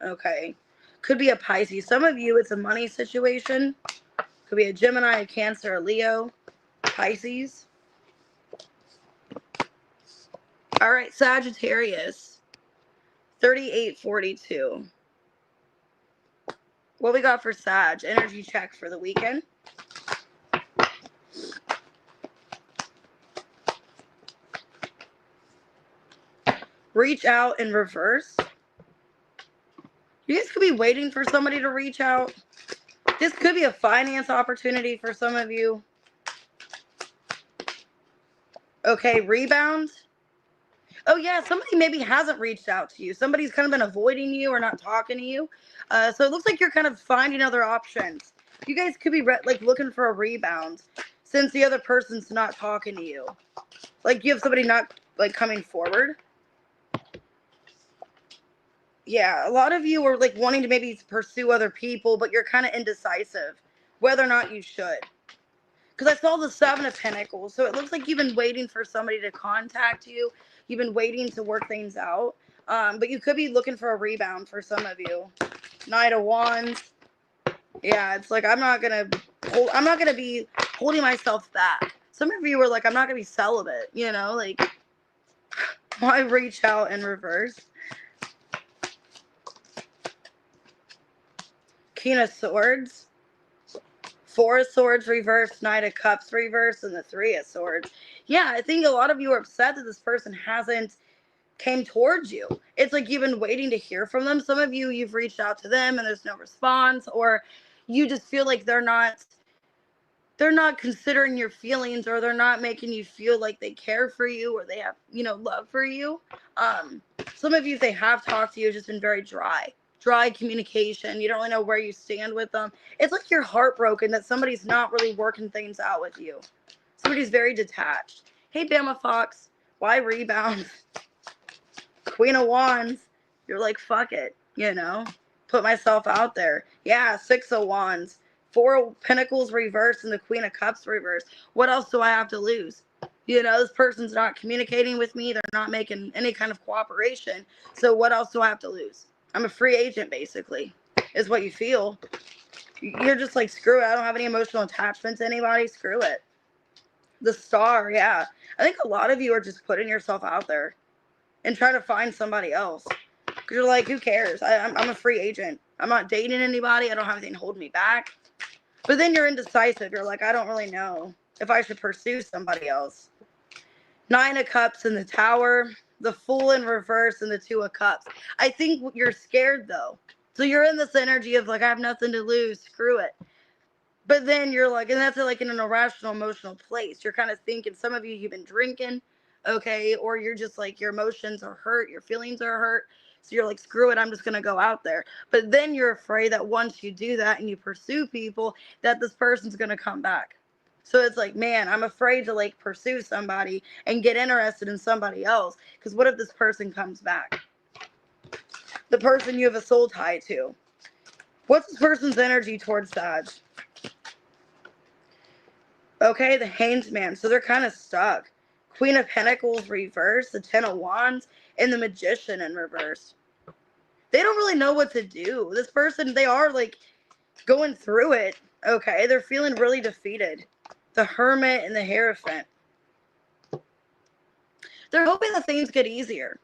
Okay. Could be a Pisces. Some of you, it's a money situation. Could be a Gemini, a Cancer, a Leo, Pisces. All right, Sagittarius. 3842. What we got for Sag? Energy check for the weekend. Reach out in reverse. You guys could be waiting for somebody to reach out. This could be a finance opportunity for some of you. Okay, rebound. Oh yeah, somebody maybe hasn't reached out to you. Somebody's kind of been avoiding you or not talking to you. So it looks like you're kind of finding other options. You guys could be looking for a rebound since the other person's not talking to you. Like you have somebody not coming forward. Yeah, a lot of you are wanting to maybe pursue other people, but you're kind of indecisive whether or not you should. Because I saw the Seven of Pentacles, so it looks like you've been waiting for somebody to contact you. You've been waiting to work things out, but you could be looking for a rebound for some of you. Knight of Wands. Yeah, it's like I'm not gonna be holding myself back. Some of you are like, I'm not gonna be celibate. Why reach out in reverse? King of Swords. Four of Swords reversed, Knight of Cups reversed, and the Three of Swords. Yeah, I think a lot of you are upset that this person hasn't came towards you. It's like you've been waiting to hear from them. Some of you, you've reached out to them and there's no response, or you just feel like they're not considering your feelings, or they're not making you feel like they care for you, or they have, love for you. Some of you, if they have talked to you, it's just been very dry communication. You don't really know where you stand with them. It's like you're heartbroken that somebody's not really working things out with you. Somebody's very detached. Hey, Bama Fox, why rebound? Queen of Wands, you're like, fuck it, put myself out there. Yeah, Six of Wands, Four of Pentacles reversed, and the Queen of Cups reversed. What else do I have to lose? This person's not communicating with me. They're not making any kind of cooperation. So what else do I have to lose? I'm a free agent, basically, is what you feel. You're just like, screw it. I don't have any emotional attachment to anybody. Screw it. The Star, yeah. I think a lot of you are just putting yourself out there and trying to find somebody else. Because you're like, who cares? I'm a free agent. I'm not dating anybody. I don't have anything holding me back. But then you're indecisive. You're like, I don't really know if I should pursue somebody else. Nine of Cups in the Tower, the Fool in reverse, and the Two of Cups. I think you're scared, though. So you're in this energy of like, I have nothing to lose. Screw it. But then you're like, and that's like in an irrational, emotional place. You're kind of thinking, some of you, you've been drinking, okay? Or you're just like, your emotions are hurt. Your feelings are hurt. So you're like, screw it, I'm just going to go out there. But then you're afraid that once you do that and you pursue people, that this person's going to come back. So it's like, man, I'm afraid to like pursue somebody and get interested in somebody else. Because what if this person comes back? The person you have a soul tie to. What's this person's energy towards Sag? Okay, the Hanged Man. So they're kind of stuck. Queen of Pentacles reversed, the Ten of Wands, and the Magician in reverse. They don't really know what to do. This person, they are like going through it. Okay, they're feeling really defeated. The Hermit and the Hierophant. They're hoping that things get easier.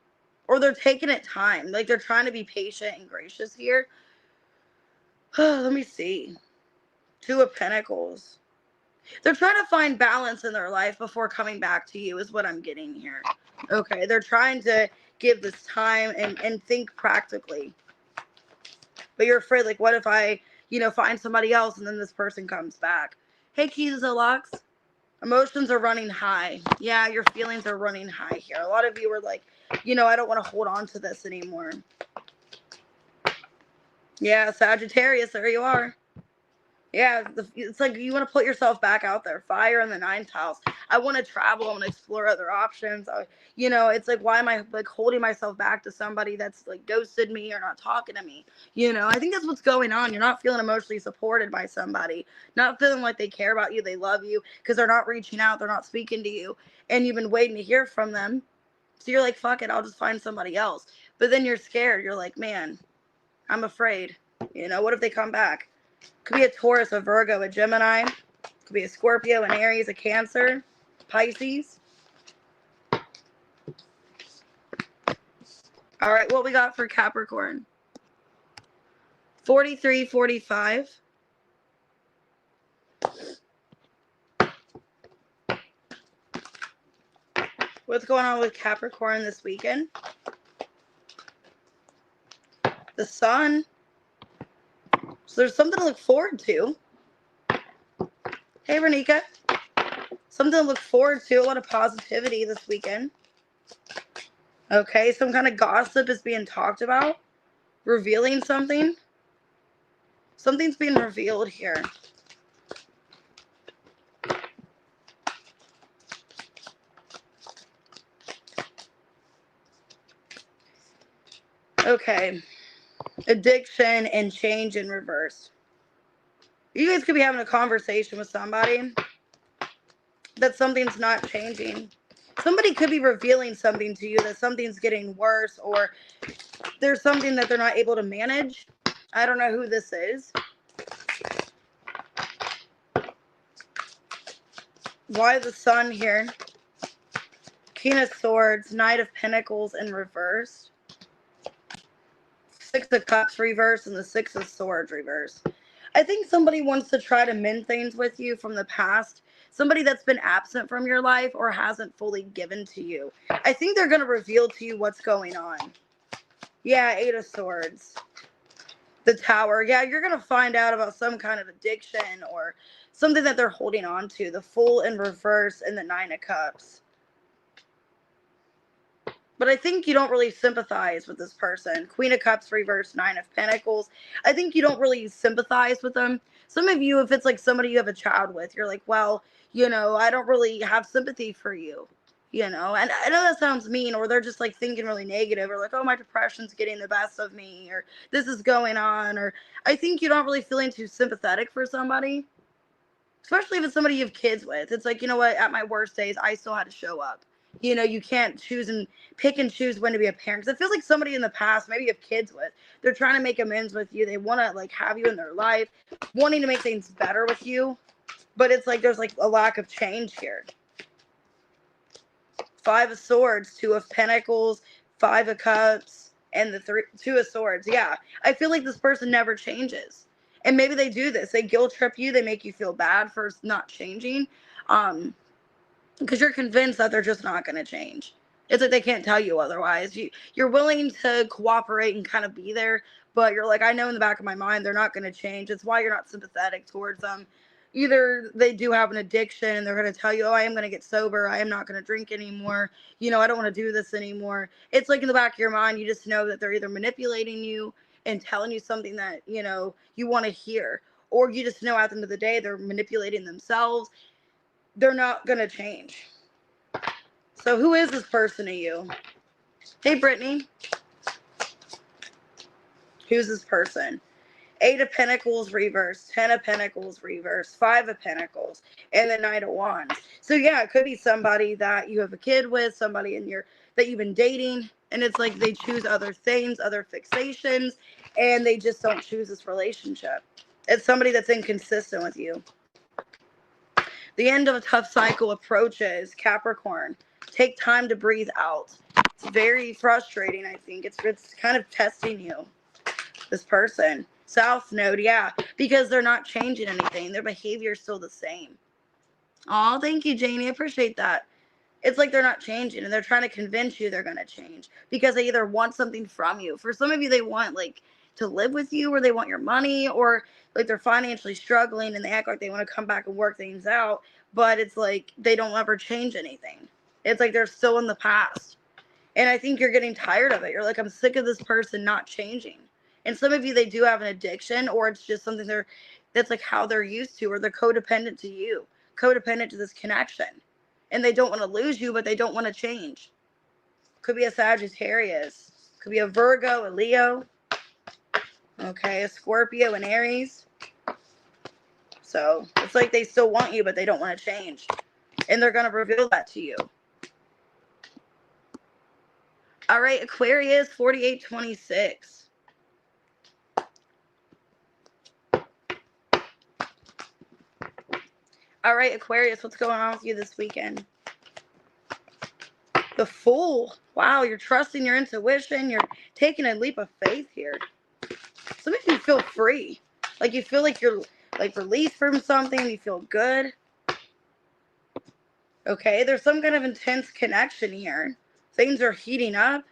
Or they're taking it time. Like they're trying to be patient and gracious here. Let me see. Two of Pentacles. They're trying to find balance in their life before coming back to you is what I'm getting here. Okay, they're trying to give this time and think practically. But you're afraid, like, what if I, find somebody else and then this person comes back? Hey, Keys and Locks. Emotions are running high. Yeah, your feelings are running high here. A lot of you are like, I don't want to hold on to this anymore. Yeah, Sagittarius, there you are. Yeah, it's like you want to put yourself back out there. Fire in the ninth house. I want to travel. I want to explore other options. It's like, why am I like holding myself back to somebody that's like ghosted me or not talking to me? I think that's what's going on. You're not feeling emotionally supported by somebody, not feeling like they care about you, they love you, because they're not reaching out, they're not speaking to you, and you've been waiting to hear from them. So you're like, fuck it, I'll just find somebody else. But then you're scared. You're like, man, I'm afraid. What if they come back? Could be a Taurus, a Virgo, a Gemini. Could be a Scorpio, an Aries, a Cancer, Pisces. All right, what we got for Capricorn? 43, 45. What's going on with Capricorn this weekend? The Sun. So there's something to look forward to. Hey, Renika. Something to look forward to. A lot of positivity this weekend. Okay, some kind of gossip is being talked about. Revealing something. Something's being revealed here. Okay. Addiction and change in reverse. You guys could be having a conversation with somebody that something's not changing. Somebody could be revealing something to you that something's getting worse, or there's something that they're not able to manage. I don't know who this is. Why the Sun here? King of Swords, Knight of Pentacles in reverse. Six of Cups reverse and the Six of Swords reverse. I think somebody wants to try to mend things with you from the past. Somebody that's been absent from your life or hasn't fully given to you. I think they're going to reveal to you what's going on. Yeah, Eight of Swords. The Tower. Yeah, you're going to find out about some kind of addiction or something that they're holding on to. The Fool in reverse and the Nine of Cups. But I think you don't really sympathize with this person. Queen of Cups reverse, Nine of Pentacles. I think you don't really sympathize with them. Some of you, if it's like somebody you have a child with, you're like, well, you know, I don't really have sympathy for you. You know, and I know that sounds mean, or they're just like thinking really negative, or like, oh, my depression's getting the best of me, or this is going on, or I think you're not really feeling too sympathetic for somebody, especially if it's somebody you have kids with. It's like, you know what, at my worst days, I still had to show up. You know, you can't choose and pick and choose when to be a parent. Because it feels like somebody in the past, maybe you have kids with, they're trying to make amends with you. They want to like have you in their life, wanting to make things better with you. But it's like there's like a lack of change here. Five of Swords, Two of Pentacles, Five of Cups, and the Two of Swords. Yeah, I feel like this person never changes. And maybe they do this. They guilt trip you. They make you feel bad for not changing. Because you're convinced that they're just not going to change. It's like they can't tell you otherwise. You're willing to cooperate and kind of be there, but you're like, I know in the back of my mind they're not going to change. It's why you're not sympathetic towards them. Either they do have an addiction and they're going to tell you, oh, I am going to get sober. I am not going to drink anymore. You know, I don't want to do this anymore. It's like in the back of your mind, you just know that they're either manipulating you and telling you something that, you know, you want to hear. Or you just know at the end of the day, they're manipulating themselves. They're not going to change. So who is this person to you? Hey, Brittany. Who's this person? Eight of Pentacles reverse, 10 of Pentacles reverse, 5 of Pentacles, and the Knight of Wands. So yeah, it could be somebody that you have a kid with, somebody that you've been dating, and it's like they choose other things, other fixations, and they just don't choose this relationship. It's somebody that's inconsistent with you. The end of a tough cycle approaches, Capricorn. Take time to breathe out. It's very frustrating, I think. It's kind of testing you, this person. South Node, yeah, because they're not changing anything. Their behavior is still the same. Oh, thank you, Janie. I appreciate that. It's like they're not changing, and they're trying to convince you they're going to change because they either want something from you. For some of you, they want, like, to live with you, or they want your money, or, like, they're financially struggling, and they act like they want to come back and work things out, but it's like they don't ever change anything. It's like they're still in the past. And I think you're getting tired of it. You're like, I'm sick of this person not changing. And some of you, they do have an addiction, or it's just something that's like how they're used to, or they're codependent to you, codependent to this connection. And they don't want to lose you, but they don't want to change. Could be a Sagittarius. Could be a Virgo, a Leo. Okay, a Scorpio, an Aries. So it's like they still want you, but they don't want to change. And they're going to reveal that to you. All right, Aquarius, 4826. All right, Aquarius, what's going on with you this weekend? The Fool. Wow, you're trusting your intuition. You're taking a leap of faith here. Some of you feel free. Like you feel like you're like released from something. You feel good. Okay, there's some kind of intense connection here. Things are heating up.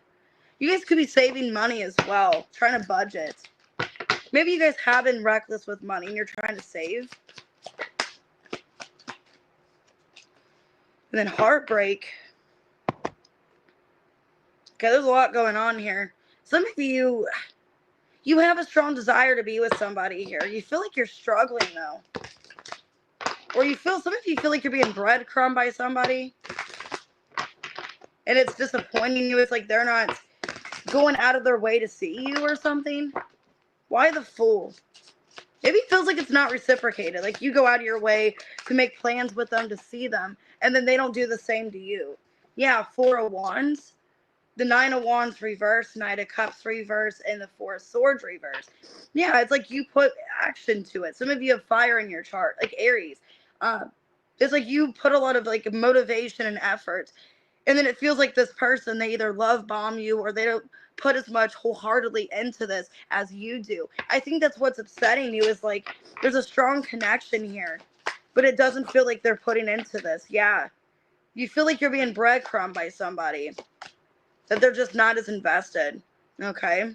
You guys could be saving money as well, trying to budget. Maybe you guys have been reckless with money and you're trying to save. And then heartbreak. Okay, there's a lot going on here. Some of you have a strong desire to be with somebody here. You feel like you're struggling, though. Or some of you feel like you're being breadcrumbed by somebody. And it's disappointing you. It's like they're not going out of their way to see you or something. Why the Fool? Maybe it feels like it's not reciprocated. Like you go out of your way to make plans with them, to see them, and then they don't do the same to you. Yeah, Four of Wands. The Nine of Wands reverse, Knight of Cups reverse, and the Four of Swords reverse. Yeah, it's like you put action to it. Some of you have fire in your chart, like Aries. It's like you put a lot of like motivation and effort, and then it feels like this person, they either love bomb you or they don't put as much wholeheartedly into this as you do. I think that's what's upsetting you, is like there's a strong connection here, but it doesn't feel like they're putting into this. Yeah. You feel like you're being breadcrumbed by somebody, that they're just not as invested. Okay.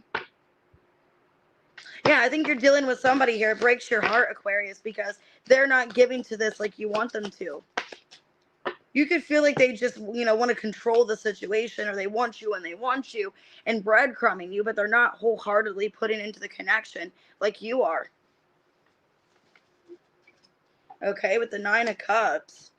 Yeah, I think you're dealing with somebody here. It breaks your heart, Aquarius, because they're not giving to this like you want them to. You could feel like they just, want to control the situation, or they want you and they want you and breadcrumbing you, but they're not wholeheartedly putting into the connection like you are. Okay, with the 9 of Cups,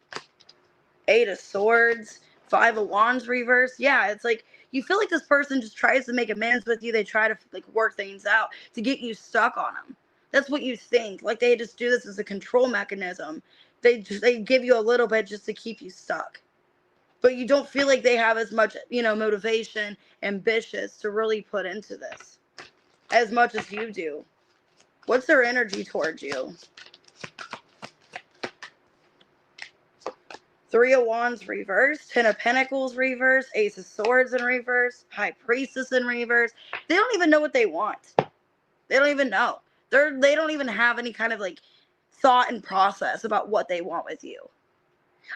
8 of Swords, 5 of Wands reverse. Yeah, it's like you feel like this person just tries to make amends with you. They try to like work things out to get you stuck on them. That's what you think. Like they just do this as a control mechanism. They give you a little bit just to keep you stuck. But you don't feel like they have as much, motivation, ambitious to really put into this as much as you do. What's their energy towards you? 3 of Wands reverse, 10 of Pentacles reverse, Ace of Swords in reverse, High Priestess in reverse. They don't even know what they want. They don't even know. They don't even have any kind of like thought and process about what they want with you.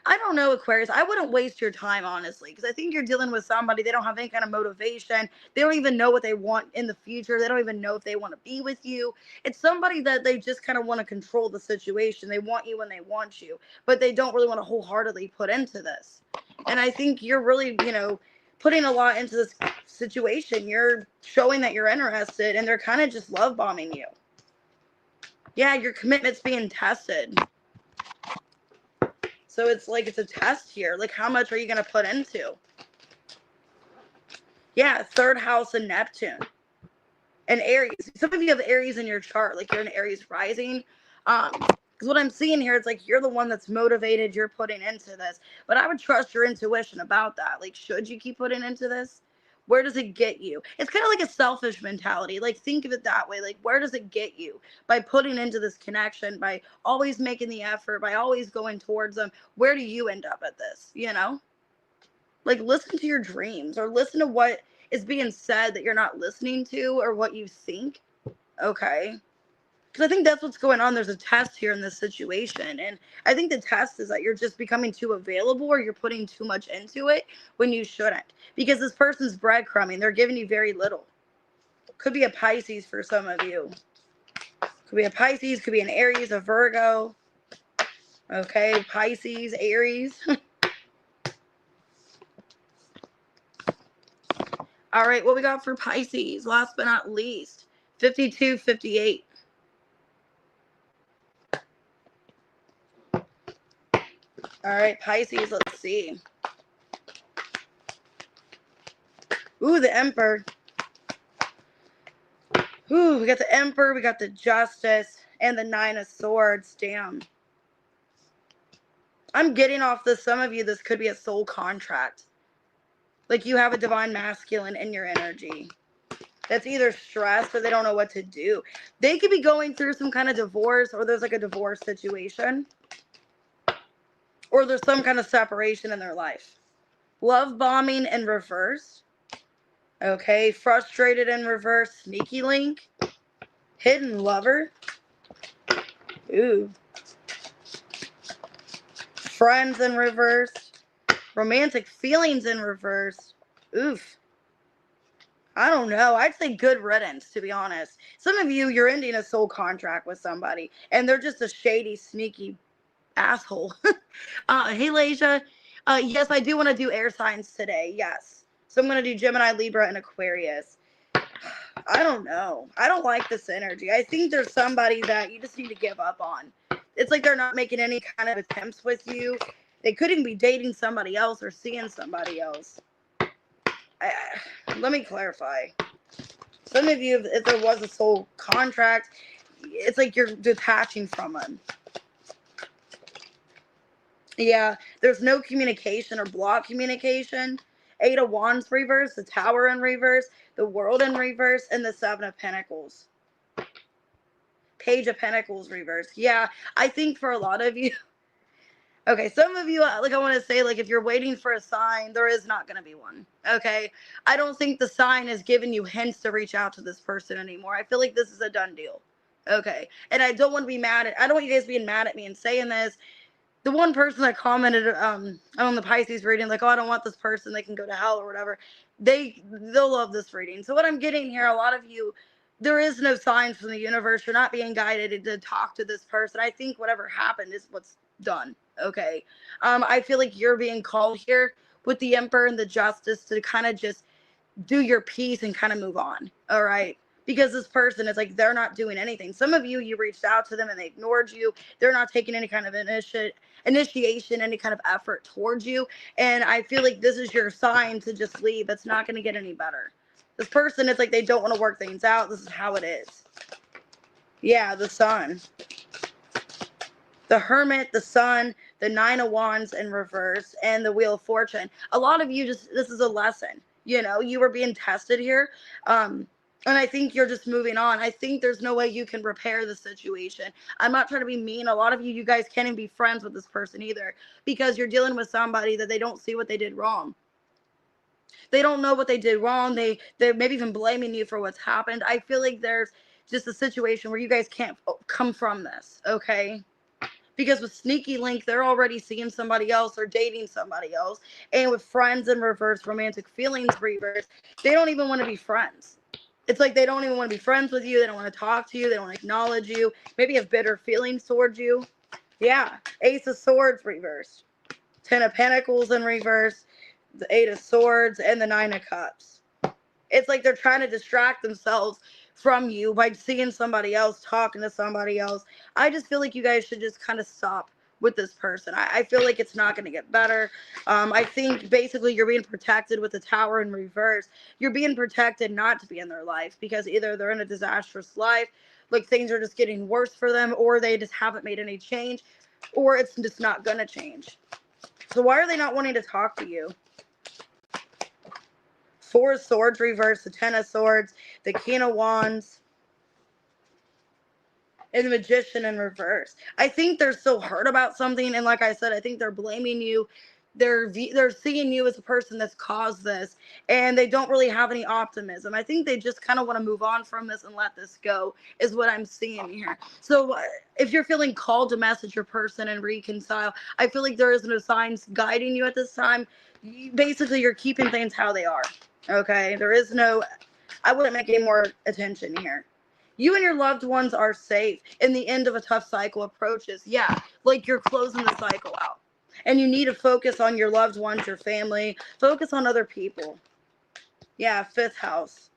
I don't know, Aquarius. I wouldn't waste your time, honestly, because I think you're dealing with somebody. They don't have any kind of motivation. They don't even know what they want in the future. They don't even know if they want to be with you. It's somebody that they just kind of want to control the situation. They want you when they want you, but they don't really want to wholeheartedly put into this. And I think you're really, putting a lot into this situation. You're showing that you're interested, and they're kind of just love bombing you. Yeah, your commitment's being tested. So it's like it's a test here. Like, how much are you going to put into? Yeah, 3rd house and Neptune. And Aries. Some of you have Aries in your chart. Like, you're an Aries rising. Because what I'm seeing here, it's like you're the one that's motivated. You're putting into this. But I would trust your intuition about that. Like, should you keep putting into this? Where does it get you? It's kind of like a selfish mentality. Like, think of it that way. Like, where does it get you? By putting into this connection, by always making the effort, by always going towards them. Where do you end up at this? Like, listen to your dreams, or listen to what is being said that you're not listening to, or what you think. Okay. Because I think that's what's going on. There's a test here in this situation. And I think the test is that you're just becoming too available, or you're putting too much into it when you shouldn't. Because this person's breadcrumbing. They're giving you very little. Could be a Pisces for some of you. Could be a Pisces. Could be an Aries, a Virgo. Okay, Pisces, Aries. All right, what we got for Pisces? Last but not least, 52, 58. All right, Pisces, let's see. Ooh, the Emperor. Ooh, we got the Emperor, we got the Justice, and the 9 of Swords. Damn. I'm getting off this. Some of you, this could be a soul contract. Like, you have a divine masculine in your energy that's either stressed or they don't know what to do. They could be going through some kind of divorce, or there's like a divorce situation. Or there's some kind of separation in their life. Love bombing in reverse. Okay, frustrated in reverse. Sneaky link. Hidden lover. Ooh. Friends in reverse. Romantic feelings in reverse. Oof. I don't know. I'd say good riddance, to be honest. Some of you, you're ending a soul contract with somebody, and they're just a shady, sneaky asshole. Hey, Lasia. Yes, I do want to do air signs today. Yes. So I'm going to do Gemini, Libra, and Aquarius. I don't know. I don't like this energy. I think there's somebody that you just need to give up on. It's like they're not making any kind of attempts with you. They couldn't be dating somebody else or seeing somebody else. Let me clarify. Some of you, if there was a soul contract, it's like you're detaching from them. Yeah, there's no communication or block communication. 8 of Wands reverse, the Tower in reverse, the World in reverse, and the 7 of Pentacles. Page of Pentacles reverse. Yeah, I think for a lot of you, Okay, some of you, like, I want to say, like, if you're waiting for a sign, there is not going to be one. Okay, I don't think the sign is giving you hints to reach out to this person anymore. I feel like this is a done deal. Okay, and I don't want to be mad at. I don't want you guys being mad at me and saying this. The one person that commented on the Pisces reading, like, oh, I don't want this person, they can go to hell or whatever, they'll love this reading. So what I'm getting here, a lot of you, there is no signs from the universe. You're not being guided to talk to this person. I think whatever happened is what's done. Okay, I feel like you're being called here with the Emperor and the Justice to kind of just do your piece and kind of move on. All right, because this person is like, they're not doing anything. Some of you reached out to them and they ignored you. They're not taking any kind of initiation, any kind of effort towards you. And I feel like this is your sign to just leave. It's not going to get any better. This person, it's like they don't want to work things out. This is how it is. Yeah, the Sun, the Hermit, the Sun, the Nine of Wands in reverse, and the Wheel of Fortune. A lot of you just, this is a lesson. You know, you were being tested here. And I think you're just moving on. I think there's no way you can repair the situation. I'm not trying to be mean. A lot of you guys can't even be friends with this person either, because you're dealing with somebody that they don't see what they did wrong. They don't know what they did wrong. They're maybe even blaming you for what's happened. I feel like there's just a situation where you guys can't come from this, okay? Because with Sneaky Link, they're already seeing somebody else or dating somebody else. And with Friends in reverse, romantic feelings reverse, they don't even want to be friends. It's like they don't even want to be friends with you. They don't want to talk to you. They don't want to acknowledge you. Maybe have bitter feelings towards you. Yeah. Ace of Swords reversed. Ten of Pentacles in reverse. The Eight of Swords and the Nine of Cups. It's like they're trying to distract themselves from you by seeing somebody else, talking to somebody else. I just feel like you guys should just kind of stop with this person. I feel like it's not going to get better. I think basically you're being protected with the Tower in reverse. You're being protected not to be in their life, because either they're in a disastrous life, like things are just getting worse for them, or they just haven't made any change, or it's just not going to change. So why are they not wanting to talk to you? Four of Swords reverse, the Ten of Swords, the King of Wands, and the Magician in reverse. I think they're so hurt about something, and like I said, I think they're blaming you. They're seeing you as a person that's caused this, and they don't really have any optimism. I think they just kind of want to move on from this and let this go, is what I'm seeing here. So if you're feeling called to message your person and reconcile, I feel like there is no signs guiding you at this time. Basically, you're keeping things how they are. Okay, there is no, I wouldn't make any more attention here. You and your loved ones are safe, and the end of a tough cycle approaches. Yeah, like you're closing the cycle out. And you need to focus on your loved ones, your family. Focus on other people. Yeah, 5th house.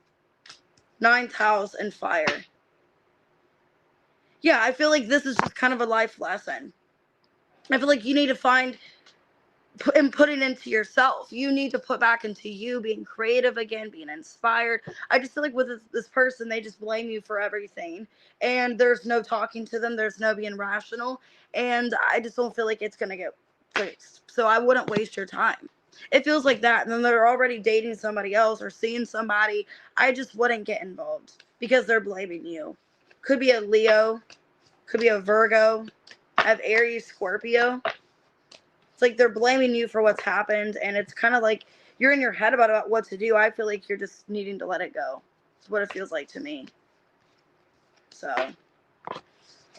9th house and fire. Yeah, I feel like this is just kind of a life lesson. I feel like you need to find and putting into yourself. You need to put back into you, being creative again, being inspired. I just feel like with this person, they just blame you for everything, and there's no talking to them, there's no being rational, and I just don't feel like it's gonna get fixed. So I wouldn't waste your time. It feels like that, and then they're already dating somebody else or seeing somebody. I just wouldn't get involved because they're blaming you. Could be a Leo, could be a Virgo. I have Aries, Scorpio. It's like they're blaming you for what's happened, and it's kind of like you're in your head about what to do. I feel like you're just needing to let it go. It's what it feels like to me. So,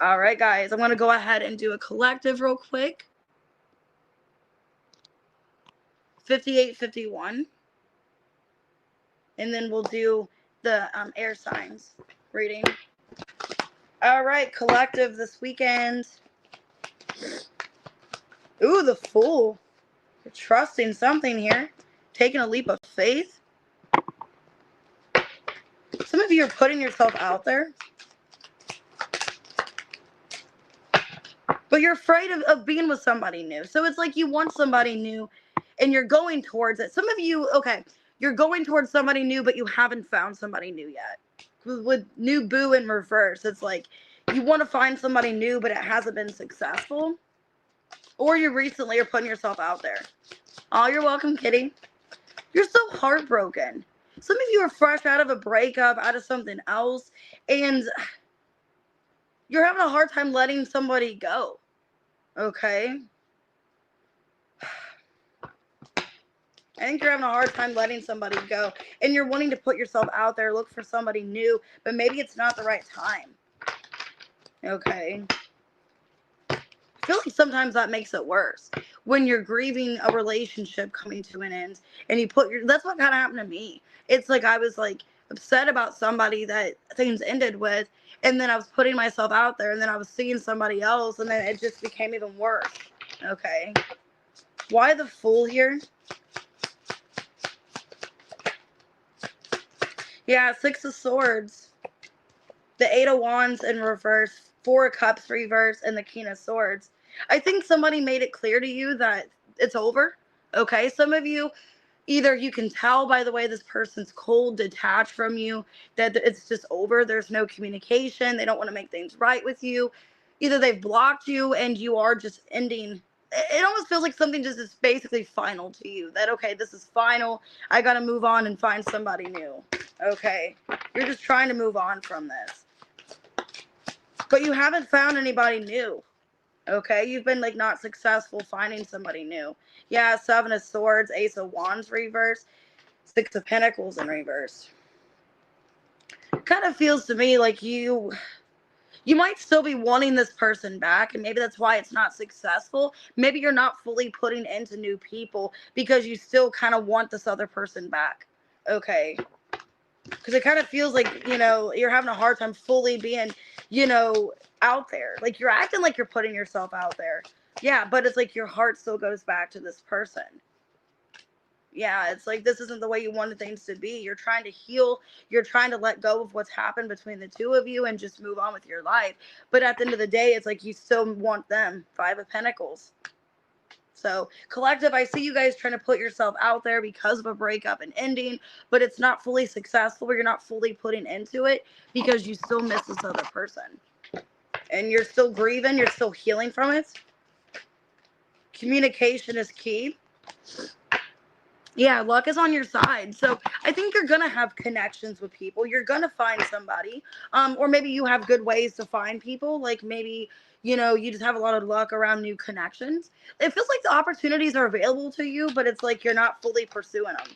all right, guys, I'm going to go ahead and do a collective real quick. 5851. And then we'll do the air signs reading. All right, collective this weekend. Ooh, the Fool. You're trusting something here. Taking a leap of faith. Some of you are putting yourself out there. But you're afraid of being with somebody new. So it's like you want somebody new and you're going towards it. Some of you, okay, you're going towards somebody new, but you haven't found somebody new yet. With new boo in reverse, it's like you want to find somebody new, but it hasn't been successful. Or you recently are putting yourself out there. Oh, you're welcome, kitty. You're so heartbroken. Some of you are fresh out of a breakup, out of something else, and you're having a hard time letting somebody go. Okay? I think you're having a hard time letting somebody go. And you're wanting to put yourself out there, look for somebody new, but maybe it's not the right time. Okay. I feel like sometimes that makes it worse. When you're grieving a relationship coming to an end and you put your, that's what kind of happened to me. It's like I was like upset about somebody that things ended with, and then I was putting myself out there, and then I was seeing somebody else, and then it just became even worse. Okay. Why the Fool here? Yeah, Six of Swords. The Eight of Wands in reverse, Four of Cups reverse, and the King of Swords. I think somebody made it clear to you that it's over. Okay, some of you, either you can tell by the way this person's cold, detached from you, that it's just over. There's no communication. They don't want to make things right with you. Either they've blocked you and you are just ending. It almost feels like something just is basically final to you. That, okay, this is final. I got to move on and find somebody new. Okay, you're just trying to move on from this. But you haven't found anybody new. Okay, you've been like not successful finding somebody new. Yeah, Seven of Swords, Ace of Wands reverse, Six of Pentacles in reverse. Kind of feels to me like you might still be wanting this person back, and maybe that's why it's not successful. Maybe you're not fully putting into new people because you still kind of want this other person back. Okay. Because it kind of feels like, you're having a hard time fully being, out there. Like, you're acting like you're putting yourself out there. Yeah, but it's like your heart still goes back to this person. Yeah, it's like this isn't the way you wanted things to be. You're trying to heal. You're trying to let go of what's happened between the two of you and just move on with your life. But at the end of the day, it's like you still want them. Five of Pentacles. So, collective, I see you guys trying to put yourself out there because of a breakup and ending, but it's not fully successful. You're not fully putting into it because you still miss this other person. And you're still grieving. You're still healing from it. Communication is key. Yeah, luck is on your side. So I think you're going to have connections with people. You're going to find somebody. Or maybe you have good ways to find people. Like maybe, you just have a lot of luck around new connections. It feels like the opportunities are available to you, but it's like you're not fully pursuing them.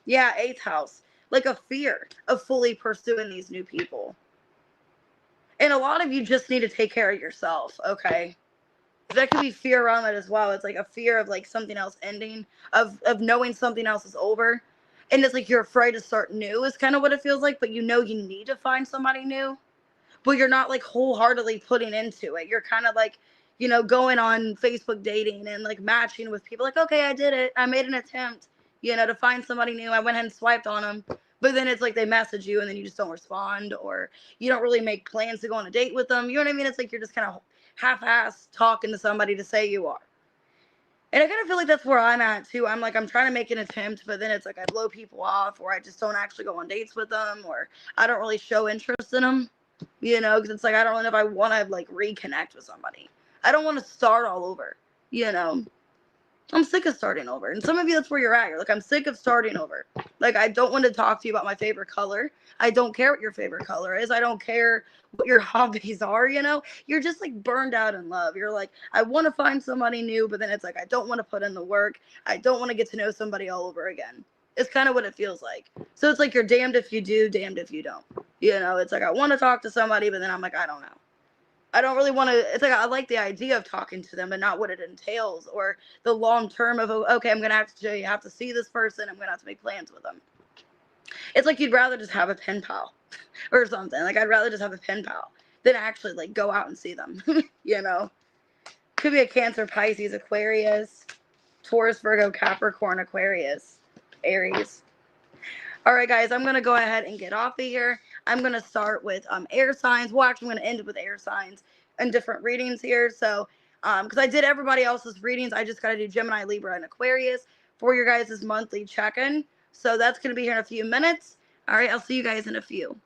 Yeah, eighth house. Like a fear of fully pursuing these new people. And a lot of you just need to take care of yourself, okay? That could be fear around that as well. It's like a fear of like something else ending, of knowing something else is over, and it's like you're afraid to start new is kind of what it feels like. But you need to find somebody new, but you're not like wholeheartedly putting into it. You're kind of like, going on Facebook dating and like matching with people. Like, okay, I did it. I made an attempt, to find somebody new. I went ahead and swiped on them, but then it's like they message you and then you just don't respond, or you don't really make plans to go on a date with them. You know what I mean? It's like you're just kind of half-assed talking to somebody to say you are. And I kind of feel like that's where I'm at too. I'm like, I'm trying to make an attempt, but then it's like I blow people off, or I just don't actually go on dates with them, or I don't really show interest in them, because it's like I don't really know if I want to like reconnect with somebody. I don't want to start all over, I'm sick of starting over. And some of you, that's where you're at. You're like, I'm sick of starting over. Like, I don't want to talk to you about my favorite color. I don't care what your favorite color is. I don't care what your hobbies are, You're just, like, burned out in love. You're like, I want to find somebody new, but then it's like, I don't want to put in the work. I don't want to get to know somebody all over again. It's kind of what it feels like. So it's like you're damned if you do, damned if you don't. It's like I want to talk to somebody, but then I'm like, I don't know. I don't really want to, it's like I like the idea of talking to them, but not what it entails, or the long term of, okay, I'm going to have to see this person. I'm going to have to make plans with them. It's like you'd rather just have a pen pal or something. Like I'd rather just have a pen pal than actually like go out and see them, Could be a Cancer, Pisces, Aquarius, Taurus, Virgo, Capricorn, Aquarius, Aries. All right, guys, I'm going to go ahead and get off of here. I'm going to start with air signs. Well, actually, I'm going to end with air signs and different readings here. So, because I did everybody else's readings, I just got to do Gemini, Libra, and Aquarius for your guys' monthly check-in. So that's going to be here in a few minutes. All right, I'll see you guys in a few.